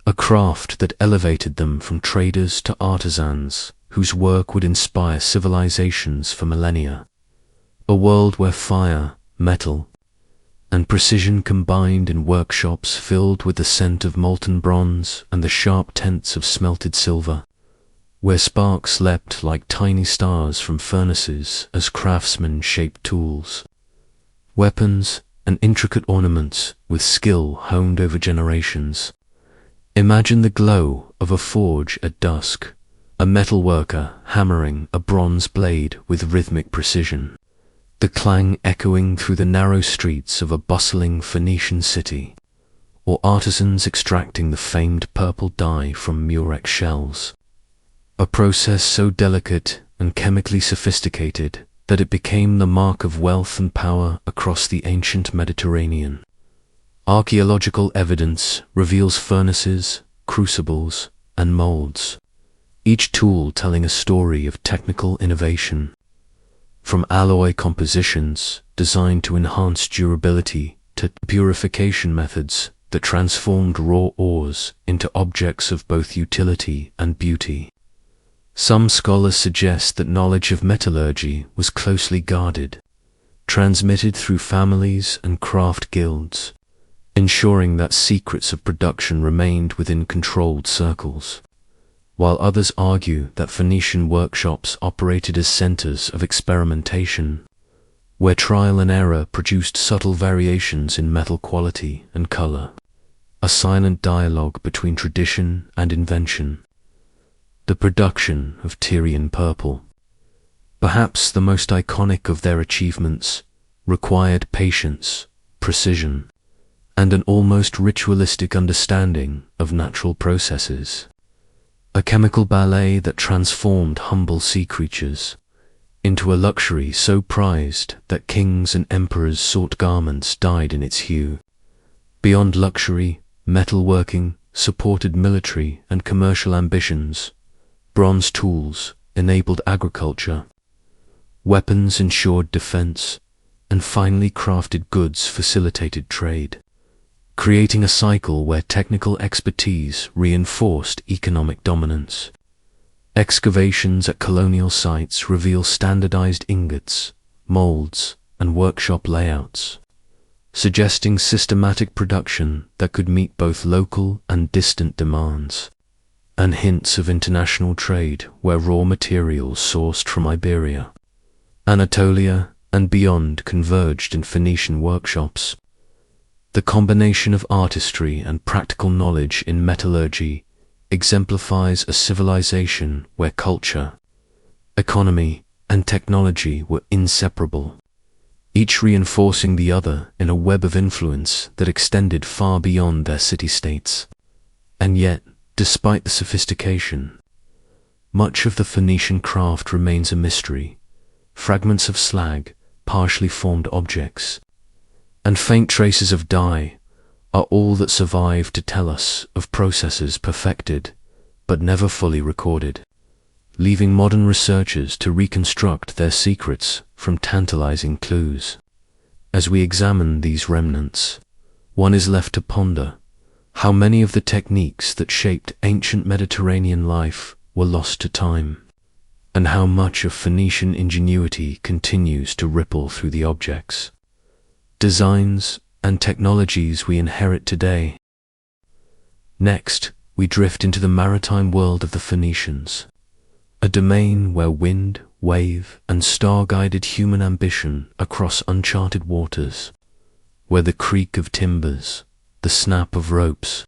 a craft that elevated them from traders to artisans whose work would inspire civilizations for millennia. A world where fire, metal, and precision combined in workshops filled with the scent of molten bronze and the sharp tints of smelted silver, where sparks leapt like tiny stars from furnaces as craftsmen shaped tools, weapons, and intricate ornaments with skill honed over generations. Imagine the glow of a forge at dusk, a metal worker hammering a bronze blade with rhythmic precision, the clang echoing through the narrow streets of a bustling Phoenician city, or artisans extracting the famed purple dye from murex shells, a process so delicate and chemically sophisticated that it became the mark of wealth and power across the ancient Mediterranean. Archaeological evidence reveals furnaces, crucibles, and molds, each tool telling a story of technical innovation. From alloy compositions designed to enhance durability to purification methods that transformed raw ores into objects of both utility and beauty. Some scholars suggest that knowledge of metallurgy was closely guarded, transmitted through families and craft guilds, ensuring that secrets of production remained within controlled circles, while others argue that Phoenician workshops operated as centers of experimentation, where trial and error produced subtle variations in metal quality and color, a silent dialogue between tradition and invention. The production of Tyrian purple, perhaps the most iconic of their achievements, required patience, precision, and an almost ritualistic understanding of natural processes. A chemical ballet that transformed humble sea creatures into a luxury so prized that kings and emperors sought garments dyed in its hue. Beyond luxury, metalworking supported military and commercial ambitions. Bronze tools enabled agriculture, weapons ensured defense, and finely crafted goods facilitated trade, creating a cycle where technical expertise reinforced economic dominance. Excavations at colonial sites reveal standardized ingots, molds, and workshop layouts, suggesting systematic production that could meet both local and distant demands, and hints of international trade where raw materials sourced from Iberia, Anatolia, and beyond converged in Phoenician workshops. The combination of artistry and practical knowledge in metallurgy exemplifies a civilization where culture, economy, and technology were inseparable, each reinforcing the other in a web of influence that extended far beyond their city-states. And yet, despite the sophistication, much of the Phoenician craft remains a mystery. Fragments of slag, partially formed objects, and faint traces of dye are all that survive to tell us of processes perfected but never fully recorded, leaving modern researchers to reconstruct their secrets from tantalizing clues. As we examine these remnants, one is left to ponder how many of the techniques that shaped ancient Mediterranean life were lost to time, and how much of Phoenician ingenuity continues to ripple through the objects, designs, and technologies we inherit today. Next, we drift into the maritime world of the Phoenicians, a domain where wind, wave, and star guided human ambition across uncharted waters, where the creak of timbers, the snap of ropes,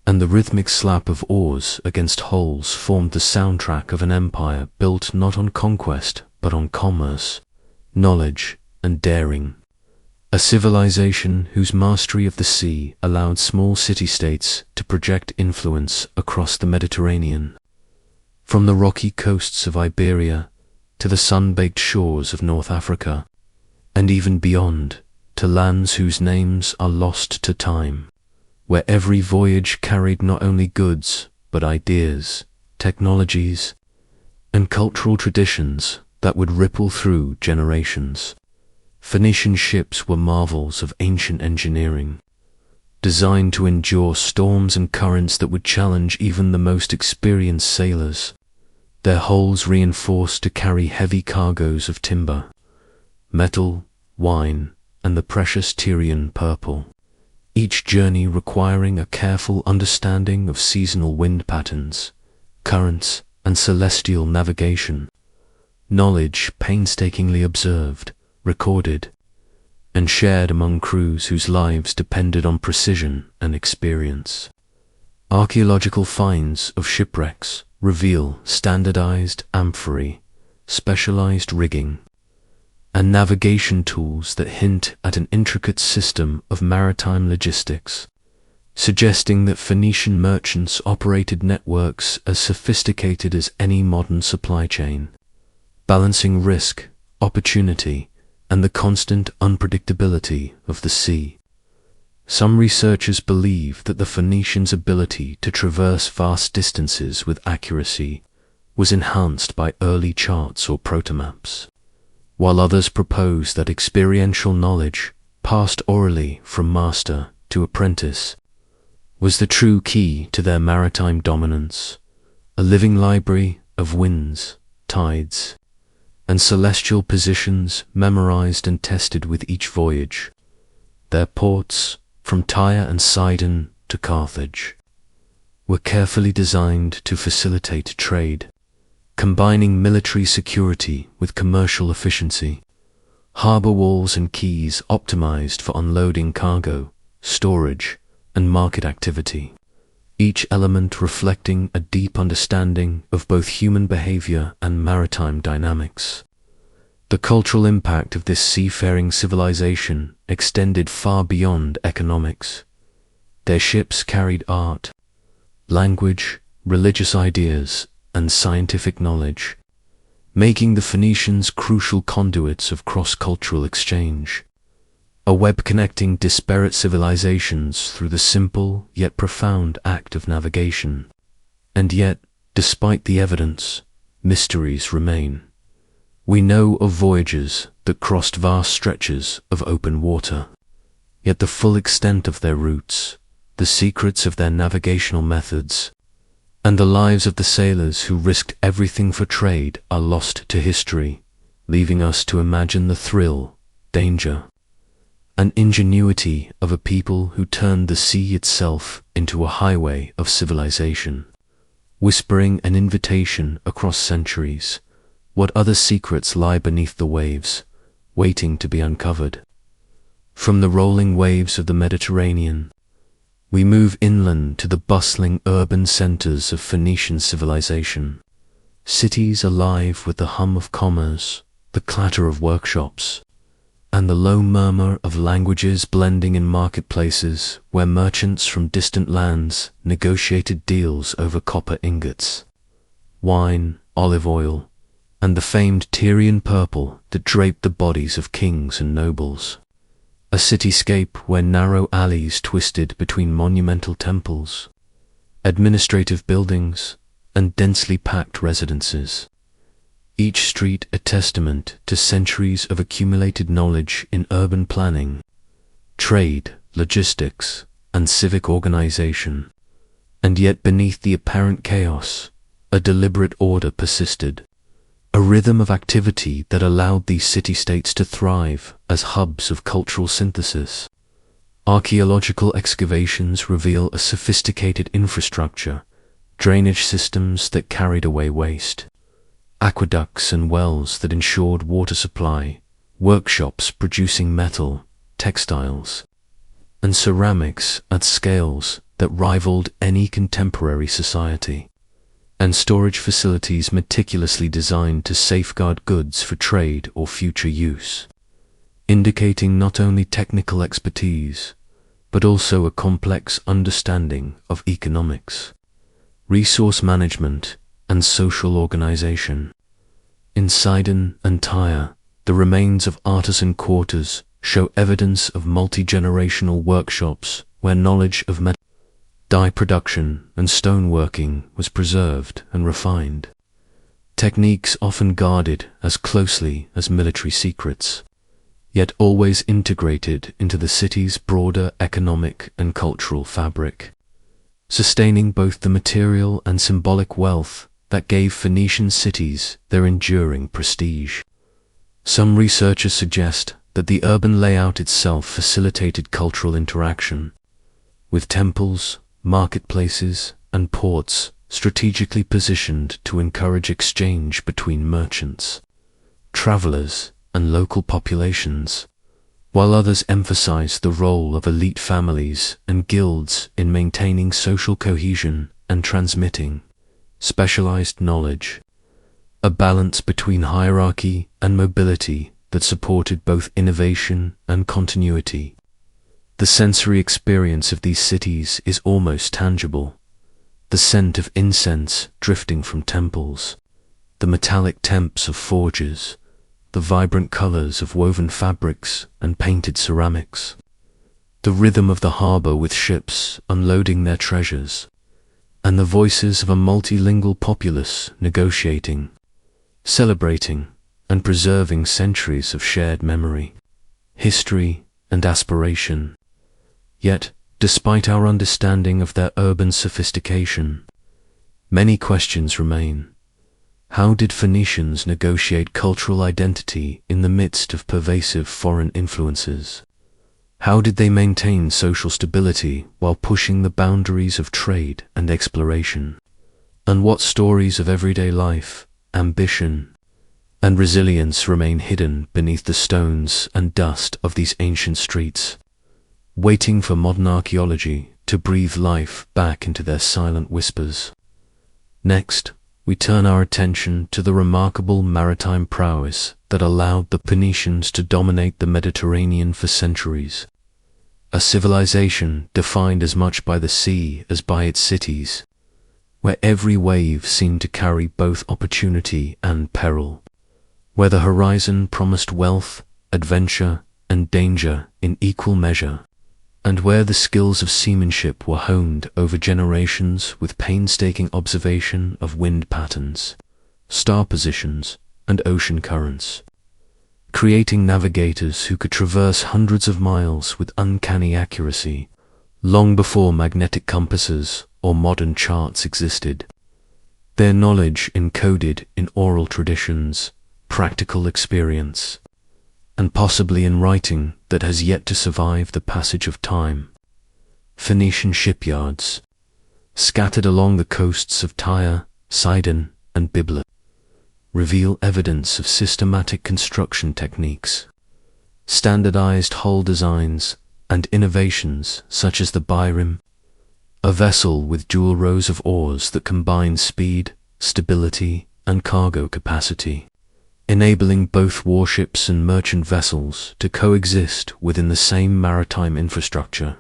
and the rhythmic slap of oars against hulls formed the soundtrack of an empire built not on conquest but on commerce, knowledge, and daring. A civilization whose mastery of the sea allowed small city-states to project influence across the Mediterranean, from the rocky coasts of Iberia to the sun-baked shores of North Africa, and even beyond, to lands whose names are lost to time, where every voyage carried not only goods, but ideas, technologies, and cultural traditions that would ripple through generations. Phoenician ships were marvels of ancient engineering, designed to endure storms and currents that would challenge even the most experienced sailors, their hulls reinforced to carry heavy cargoes of timber, metal, wine, and the precious Tyrian purple, each journey requiring a careful understanding of seasonal wind patterns, currents, and celestial navigation, knowledge painstakingly observed, recorded, and shared among crews whose lives depended on precision and experience. Archaeological finds of shipwrecks reveal standardized amphorae, specialized rigging, and navigation tools that hint at an intricate system of maritime logistics, suggesting that Phoenician merchants operated networks as sophisticated as any modern supply chain, balancing risk, opportunity, and the constant unpredictability of the sea. Some researchers believe that the Phoenicians' ability to traverse vast distances with accuracy was enhanced by early charts or protomaps, while others propose that experiential knowledge, passed orally from master to apprentice, was the true key to their maritime dominance, a living library of winds, tides, and celestial positions memorized and tested with each voyage. Their ports, from Tyre and Sidon to Carthage, were carefully designed to facilitate trade, combining military security with commercial efficiency. Harbor walls and quays optimized for unloading cargo, storage, and market activity, each element reflecting a deep understanding of both human behavior and maritime dynamics. The cultural impact of this seafaring civilization extended far beyond economics. Their ships carried art, language, religious ideas, and scientific knowledge, making the Phoenicians crucial conduits of cross-cultural exchange, a web connecting disparate civilizations through the simple yet profound act of navigation. And yet, despite the evidence, mysteries remain. We know of voyages that crossed vast stretches of open water, yet the full extent of their routes, the secrets of their navigational methods, and the lives of the sailors who risked everything for trade are lost to history, leaving us to imagine the thrill, danger, and ingenuity of a people who turned the sea itself into a highway of civilization, whispering an invitation across centuries. What other secrets lie beneath the waves, waiting to be uncovered? From the rolling waves of the Mediterranean, we move inland to the bustling urban centers of Phoenician civilization, cities alive with the hum of commerce, the clatter of workshops, and the low murmur of languages blending in marketplaces where merchants from distant lands negotiated deals over copper ingots, wine, olive oil, and the famed Tyrian purple that draped the bodies of kings and nobles. A cityscape where narrow alleys twisted between monumental temples, administrative buildings, and densely packed residences, each street a testament to centuries of accumulated knowledge in urban planning, trade, logistics, and civic organization. And yet beneath the apparent chaos, a deliberate order persisted, a rhythm of activity that allowed these city-states to thrive as hubs of cultural synthesis. Archaeological excavations reveal a sophisticated infrastructure, drainage systems that carried away waste, aqueducts and wells that ensured water supply, workshops producing metal, textiles, and ceramics at scales that rivaled any contemporary society, and storage facilities meticulously designed to safeguard goods for trade or future use, indicating not only technical expertise, but also a complex understanding of economics, resource management, and social organization. In Sidon and Tyre, the remains of artisan quarters show evidence of multi-generational workshops where knowledge of metal, dye production, and stoneworking was preserved and refined, techniques often guarded as closely as military secrets, yet always integrated into the city's broader economic and cultural fabric, sustaining both the material and symbolic wealth that gave Phoenician cities their enduring prestige. Some researchers suggest that the urban layout itself facilitated cultural interaction, with temples, marketplaces, and ports strategically positioned to encourage exchange between merchants, travelers, and local populations, while others emphasize the role of elite families and guilds in maintaining social cohesion and transmitting specialized knowledge, a balance between hierarchy and mobility that supported both innovation and continuity. The sensory experience of these cities is almost tangible. The scent of incense drifting from temples, the metallic temps of forges, the vibrant colors of woven fabrics and painted ceramics, the rhythm of the harbor with ships unloading their treasures, and the voices of a multilingual populace negotiating, celebrating, and preserving centuries of shared memory, history, and aspiration. Yet, Despite our understanding of their urban sophistication, many questions remain. How did Phoenicians negotiate cultural identity in the midst of pervasive foreign influences? How did they maintain social stability while pushing the boundaries of trade and exploration? And what stories of everyday life, ambition, and resilience remain hidden beneath the stones and dust of these ancient streets, waiting for modern archaeology to breathe life back into their silent whispers? Next, we turn our attention to the remarkable maritime prowess that allowed the Phoenicians to dominate the Mediterranean for centuries. A civilization defined as much by the sea as by its cities, where every wave seemed to carry both opportunity and peril, where the horizon promised wealth, adventure, and danger in equal measure, and where the skills of seamanship were honed over generations with painstaking observation of wind patterns, star positions, and ocean currents, creating navigators who could traverse hundreds of miles with uncanny accuracy, long before magnetic compasses or modern charts existed. Their knowledge encoded in oral traditions, practical experience, and possibly in writing that has yet to survive the passage of time. Phoenician shipyards, scattered along the coasts of Tyre, Sidon, and Byblos, reveal evidence of systematic construction techniques, standardized hull designs, and innovations such as the Byrime, a vessel with dual rows of oars that combine speed, stability, and cargo capacity, enabling both warships and merchant vessels to coexist within the same maritime infrastructure.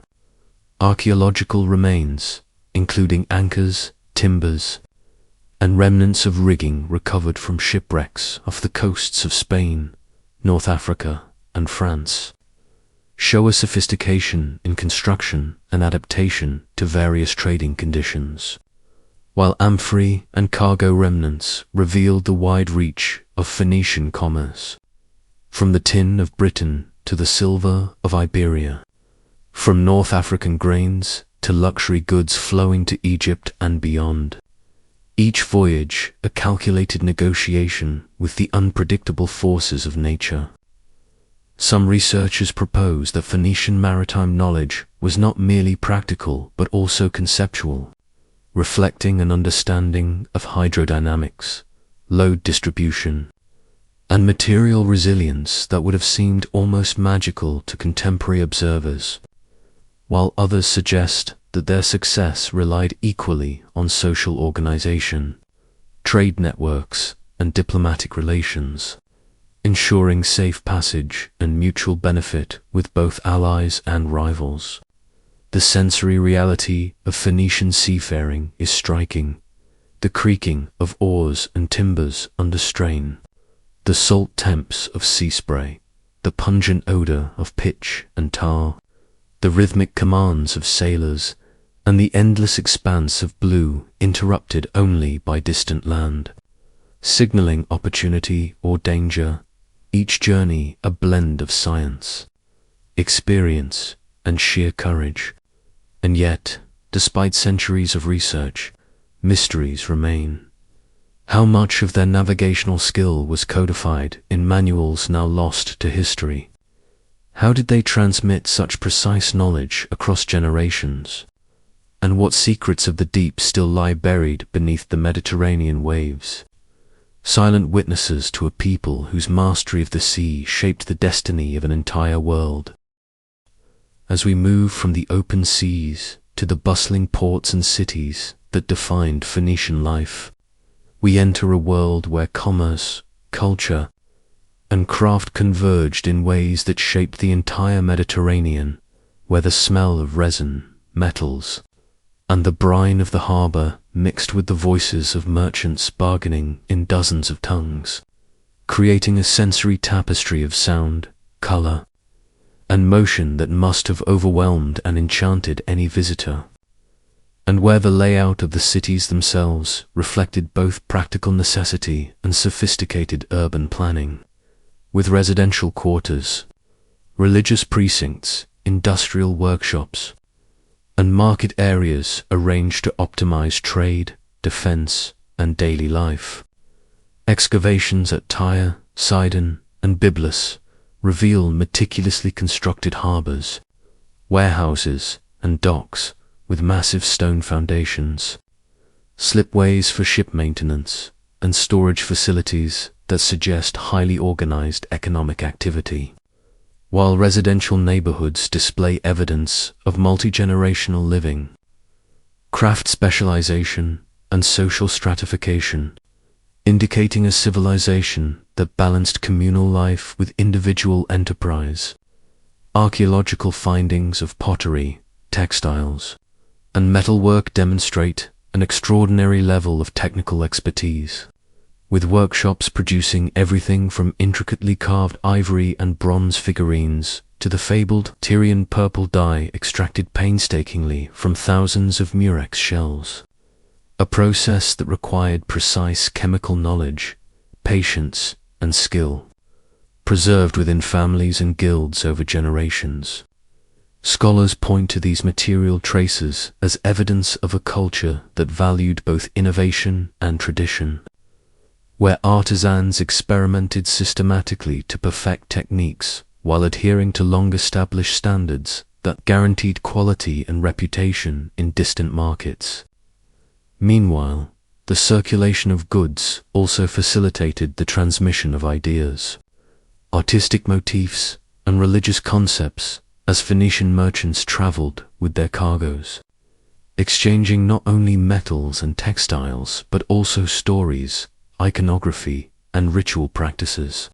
Archaeological remains, including anchors, timbers, and remnants of rigging recovered from shipwrecks off the coasts of Spain, North Africa, and France, show a sophistication in construction and adaptation to various trading conditions, while amphorae and cargo remnants revealed the wide reach of Phoenician commerce, from the tin of Britain to the silver of Iberia, from North African grains to luxury goods flowing to Egypt and beyond. Each voyage a calculated negotiation with the unpredictable forces of nature. Some researchers propose that Phoenician maritime knowledge was not merely practical but also conceptual, reflecting an understanding of hydrodynamics, load distribution, and material resilience that would have seemed almost magical to contemporary observers, while others suggest that their success relied equally on social organization, trade networks, and diplomatic relations, ensuring safe passage and mutual benefit with both allies and rivals. The sensory reality of Phoenician seafaring is striking. The creaking of oars and timbers under strain, the salt temps of sea spray, the pungent odor of pitch and tar, the rhythmic commands of sailors, and the endless expanse of blue interrupted only by distant land, signaling opportunity or danger, each journey a blend of science, experience, and sheer courage. And yet, despite centuries of research, mysteries remain. How much of their navigational skill was codified in manuals now lost to history? How did they transmit such precise knowledge across generations? And what secrets of the deep still lie buried beneath the Mediterranean waves? Silent witnesses to a people whose mastery of the sea shaped the destiny of an entire world. As we move from the open seas to the bustling ports and cities that defined Phoenician life, we enter a world where commerce, culture, and craft converged in ways that shaped the entire Mediterranean, where the smell of resin, metals, and the brine of the harbor mixed with the voices of merchants bargaining in dozens of tongues, creating a sensory tapestry of sound, color, and motion that must have overwhelmed and enchanted any visitor, and where the layout of the cities themselves reflected both practical necessity and sophisticated urban planning, with residential quarters, religious precincts, industrial workshops, and market areas arranged to optimize trade, defense, and daily life. Excavations at Tyre, Sidon, and Byblos reveal meticulously constructed harbors, warehouses, and docks with massive stone foundations, slipways for ship maintenance, and storage facilities that suggest highly organized economic activity, while residential neighborhoods display evidence of multi-generational living, craft specialization, and social stratification, indicating a civilization that balanced communal life with individual enterprise. Archaeological findings of pottery, textiles, and metalwork demonstrate an extraordinary level of technical expertise, with workshops producing everything from intricately carved ivory and bronze figurines to the fabled Tyrian purple dye extracted painstakingly from thousands of murex shells, a process that required precise chemical knowledge, patience, and skill, preserved within families and guilds over generations. Scholars point to these material traces as evidence of a culture that valued both innovation and tradition, where artisans experimented systematically to perfect techniques while adhering to long-established standards that guaranteed quality and reputation in distant markets. Meanwhile, the circulation of goods also facilitated the transmission of ideas, artistic motifs, and religious concepts as Phoenician merchants traveled with their cargoes, exchanging not only metals and textiles but also stories, iconography, and ritual practices,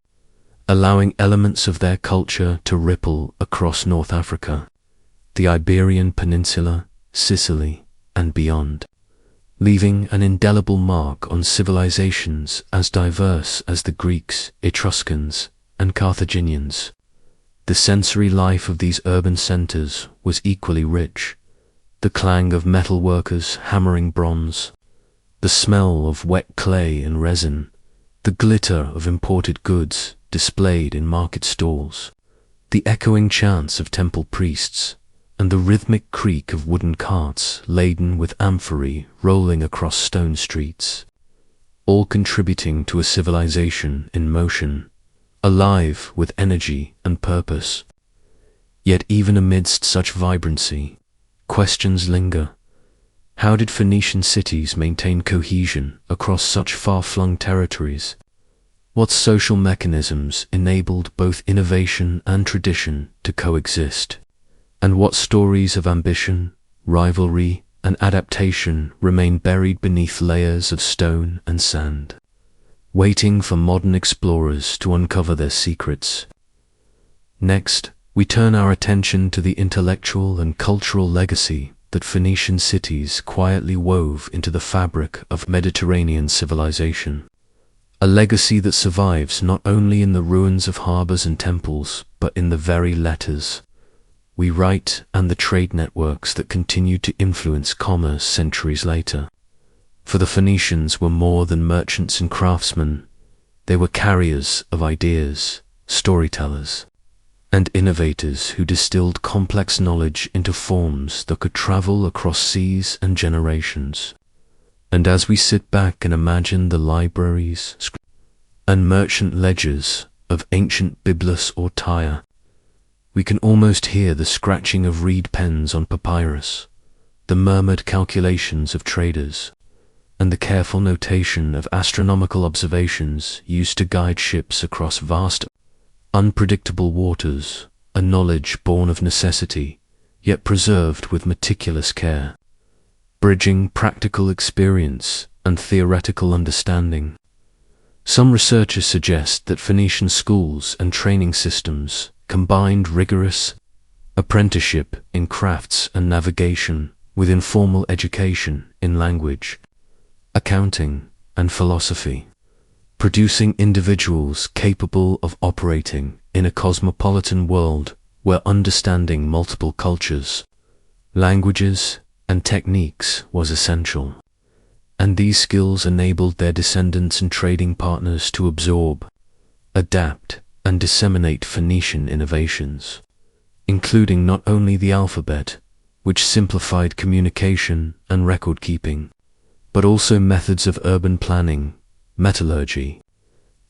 allowing elements of their culture to ripple across North Africa, the Iberian Peninsula, Sicily, and beyond, leaving an indelible mark on civilizations as diverse as the Greeks, Etruscans, and Carthaginians. The sensory life of these urban centers was equally rich, the clang of metalworkers hammering bronze, the smell of wet clay and resin, the glitter of imported goods displayed in market stalls, the echoing chants of temple priests, and the rhythmic creak of wooden carts laden with amphorae rolling across stone streets, all contributing to a civilization in motion, alive with energy and purpose. Yet even amidst such vibrancy, questions linger. How did Phoenician cities maintain cohesion across such far-flung territories? What social mechanisms enabled both innovation and tradition to coexist? And what stories of ambition, rivalry, and adaptation remain buried beneath layers of stone and sand, waiting for modern explorers to uncover their secrets? Next, we turn our attention to the intellectual and cultural legacy that Phoenician cities quietly wove into the fabric of Mediterranean civilization, a legacy that survives not only in the ruins of harbors and temples, but in the very letters we write and the trade networks that continue to influence commerce centuries later. For the Phoenicians were more than merchants and craftsmen. They were carriers of ideas, storytellers, and innovators who distilled complex knowledge into forms that could travel across seas and generations. And as we sit back and imagine the libraries and merchant ledgers of ancient Byblos or Tyre, we can almost hear the scratching of reed pens on papyrus, the murmured calculations of traders, and the careful notation of astronomical observations used to guide ships across vast, unpredictable waters, a knowledge born of necessity, yet preserved with meticulous care, bridging practical experience and theoretical understanding. Some researchers suggest that Phoenician schools and training systems combined rigorous apprenticeship in crafts and navigation with informal education in language, accounting, and philosophy, producing individuals capable of operating in a cosmopolitan world where understanding multiple cultures, languages, and techniques was essential. And these skills enabled their descendants and trading partners to absorb, adapt, and disseminate Phoenician innovations, including not only the alphabet, which simplified communication and record-keeping, but also methods of urban planning, metallurgy,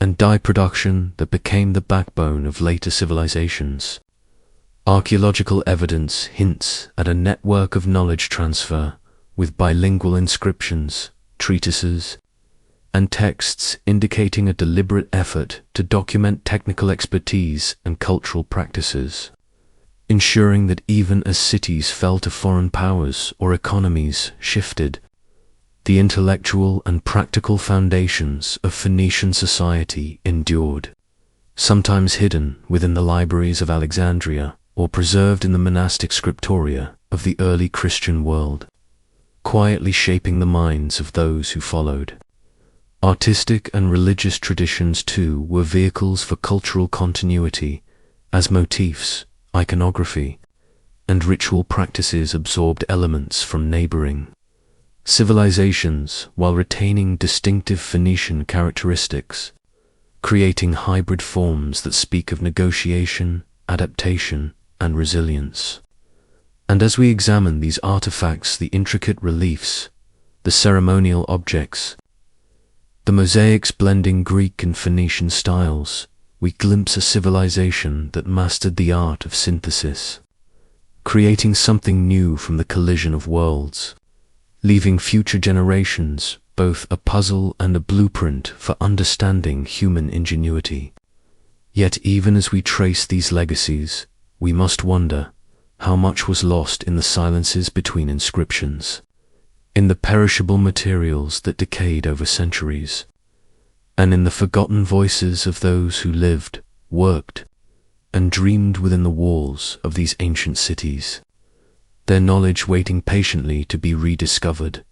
and dye production that became the backbone of later civilizations. Archaeological evidence hints at a network of knowledge transfer, with bilingual inscriptions, treatises, and texts indicating a deliberate effort to document technical expertise and cultural practices, ensuring that even as cities fell to foreign powers or economies shifted, the intellectual and practical foundations of Phoenician society endured, sometimes hidden within the libraries of Alexandria or preserved in the monastic scriptoria of the early Christian world, quietly shaping the minds of those who followed. Artistic and religious traditions, too, were vehicles for cultural continuity, as motifs, iconography, and ritual practices absorbed elements from neighboring civilizations while retaining distinctive Phoenician characteristics, creating hybrid forms that speak of negotiation, adaptation, and resilience. And as we examine these artifacts, the intricate reliefs, the ceremonial objects, the mosaics blending Greek and Phoenician styles, we glimpse a civilization that mastered the art of synthesis, creating something new from the collision of worlds, leaving future generations both a puzzle and a blueprint for understanding human ingenuity. Yet even as we trace these legacies, we must wonder how much was lost in the silences between inscriptions, in the perishable materials that decayed over centuries, and in the forgotten voices of those who lived, worked, and dreamed within the walls of these ancient cities, their knowledge waiting patiently to be rediscovered,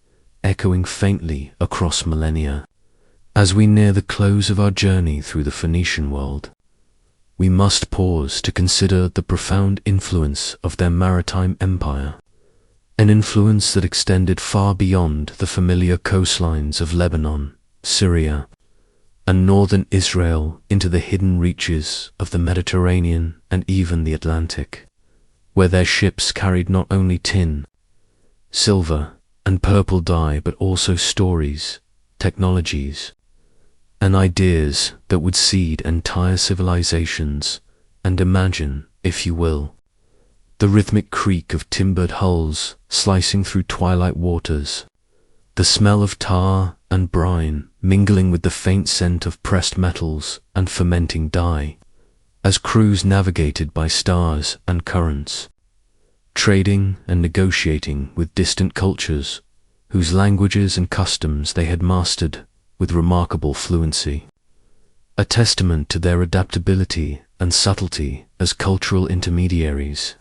echoing faintly across millennia. As we near the close of our journey through the Phoenician world, we must pause to consider the profound influence of their maritime empire, an influence that extended far beyond the familiar coastlines of Lebanon, Syria, and northern Israel into the hidden reaches of the Mediterranean and even the Atlantic, where their ships carried not only tin, silver, and purple dye, but also stories, technologies, and ideas that would seed entire civilizations. And imagine, if you will, the rhythmic creak of timbered hulls slicing through twilight waters, the smell of tar and brine mingling with the faint scent of pressed metals and fermenting dye, as crews navigated by stars and currents, trading and negotiating with distant cultures whose languages and customs they had mastered with remarkable fluency, a testament to their adaptability and subtlety as cultural intermediaries.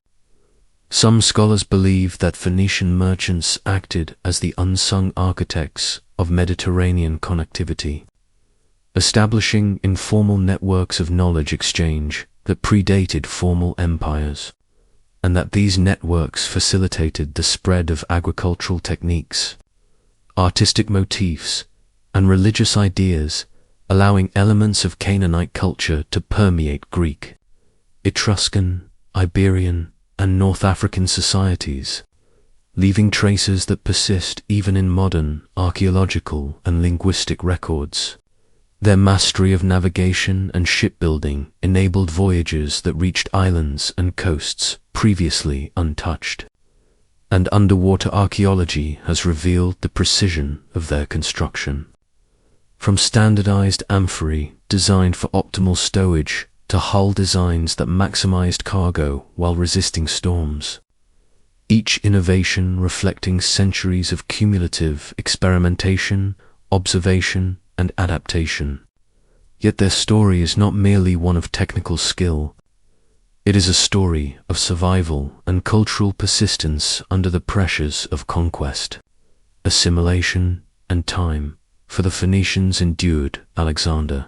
Some scholars believe that Phoenician merchants acted as the unsung architects of Mediterranean connectivity, establishing informal networks of knowledge exchange that predated formal empires, and that these networks facilitated the spread of agricultural techniques, artistic motifs, and religious ideas, allowing elements of Canaanite culture to permeate Greek, Etruscan, Iberian, and North African societies, leaving traces that persist even in modern archaeological and linguistic records. Their mastery of navigation and shipbuilding enabled voyages that reached islands and coasts previously untouched, and underwater archaeology has revealed the precision of their construction. From standardized amphorae designed for optimal stowage to hull designs that maximized cargo while resisting storms, each innovation reflecting centuries of cumulative experimentation, observation, and adaptation. Yet their story is not merely one of technical skill. It is a story of survival and cultural persistence under the pressures of conquest, assimilation, and time. For the Phoenicians endured Alexander,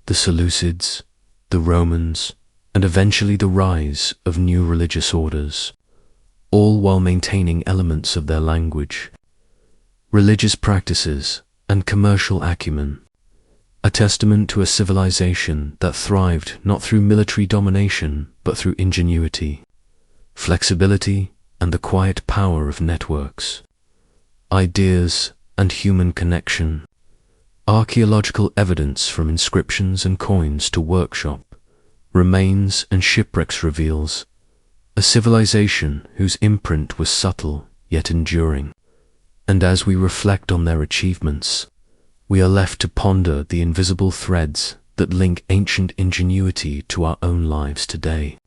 the Seleucids, the Romans, and eventually the rise of new religious orders, all while maintaining elements of their language, religious practices, and commercial acumen, a testament to a civilization that thrived not through military domination but through ingenuity, flexibility, and the quiet power of networks, ideas, and human connection. Archaeological evidence from inscriptions and coins to workshop, remains and shipwrecks reveals a civilization whose imprint was subtle yet enduring. And as we reflect on their achievements, we are left to ponder the invisible threads that link ancient ingenuity to our own lives today.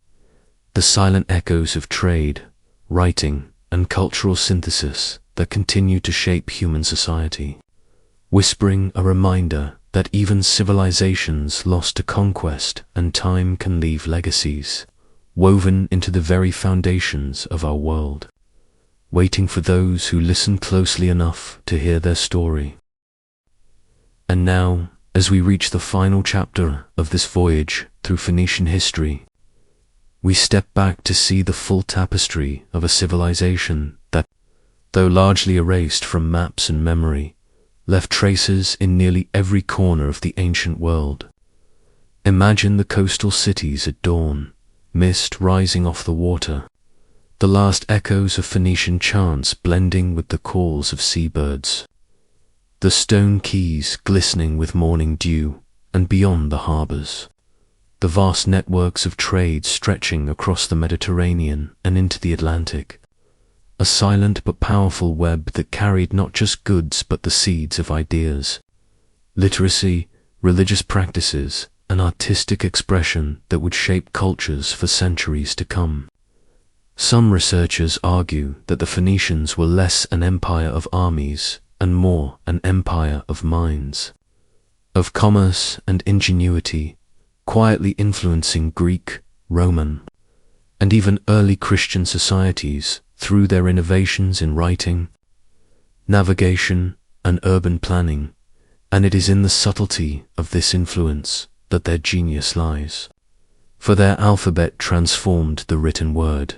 The silent echoes of trade, writing, and cultural synthesis that continue to shape human society, whispering a reminder that even civilizations lost to conquest and time can leave legacies, woven into the very foundations of our world, waiting for those who listen closely enough to hear their story. And now, as we reach the final chapter of this voyage through Phoenician history, we step back to see the full tapestry of a civilization that, though largely erased from maps and memory, left traces in nearly every corner of the ancient world. Imagine the coastal cities at dawn, mist rising off the water, the last echoes of Phoenician chants blending with the calls of seabirds, the stone quays glistening with morning dew, and beyond the harbors, the vast networks of trade stretching across the Mediterranean and into the Atlantic, a silent but powerful web that carried not just goods but the seeds of ideas, literacy, religious practices, and artistic expression that would shape cultures for centuries to come. Some researchers argue that the Phoenicians were less an empire of armies and more an empire of minds, of commerce and ingenuity, quietly influencing Greek, Roman, and even early Christian societies through their innovations in writing, navigation, and urban planning. And it is in the subtlety of this influence that their genius lies. For their alphabet transformed the written word,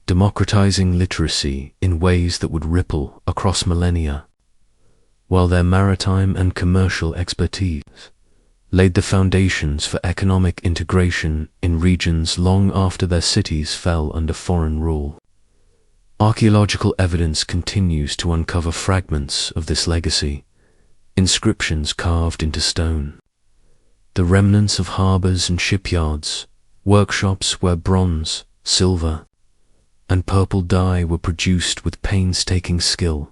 democratizing literacy in ways that would ripple across millennia, while their maritime and commercial expertise laid the foundations for economic integration in regions long after their cities fell under foreign rule. Archaeological evidence continues to uncover fragments of this legacy, inscriptions carved into stone, the remnants of harbors and shipyards, workshops where bronze, silver, and purple dye were produced with painstaking skill,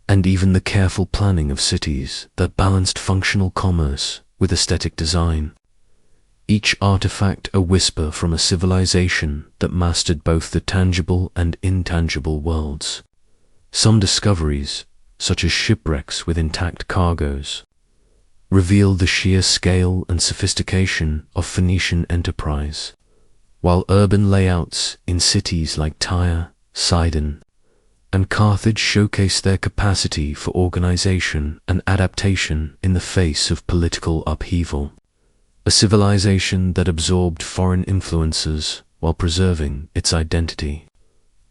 and even the careful planning of cities that balanced functional commerce with aesthetic design. Each artifact a whisper from a civilization that mastered both the tangible and intangible worlds. Some discoveries, such as shipwrecks with intact cargoes, reveal the sheer scale and sophistication of Phoenician enterprise, while urban layouts in cities like Tyre, Sidon, and Carthage showcase their capacity for organization and adaptation in the face of political upheaval. A civilization that absorbed foreign influences while preserving its identity,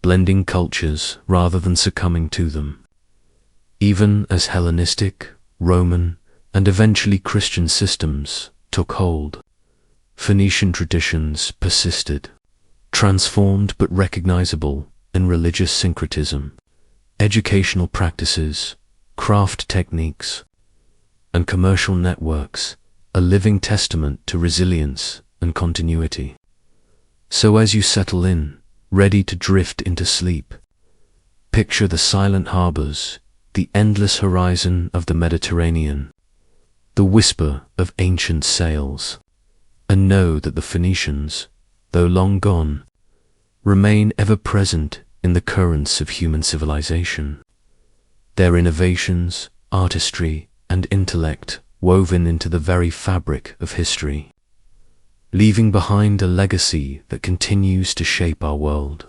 blending cultures rather than succumbing to them. Even as Hellenistic, Roman, and eventually Christian systems took hold, Phoenician traditions persisted, transformed but recognizable in religious syncretism, educational practices, craft techniques, and commercial networks, a living testament to resilience and continuity. So as you settle in, ready to drift into sleep, picture the silent harbors, the endless horizon of the Mediterranean, the whisper of ancient sails, and know that the Phoenicians, though long gone, remain ever present in the currents of human civilization. Their innovations, artistry, and intellect woven into the very fabric of history, leaving behind a legacy that continues to shape our world,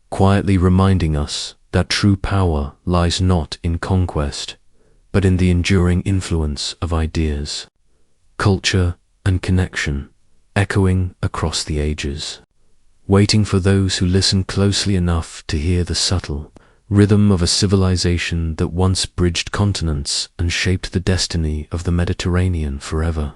quietly reminding us that true power lies not in conquest, but in the enduring influence of ideas, culture, and connection, echoing across the ages, waiting for those who listen closely enough to hear the subtle rhythm of a civilization that once bridged continents and shaped the destiny of the Mediterranean forever.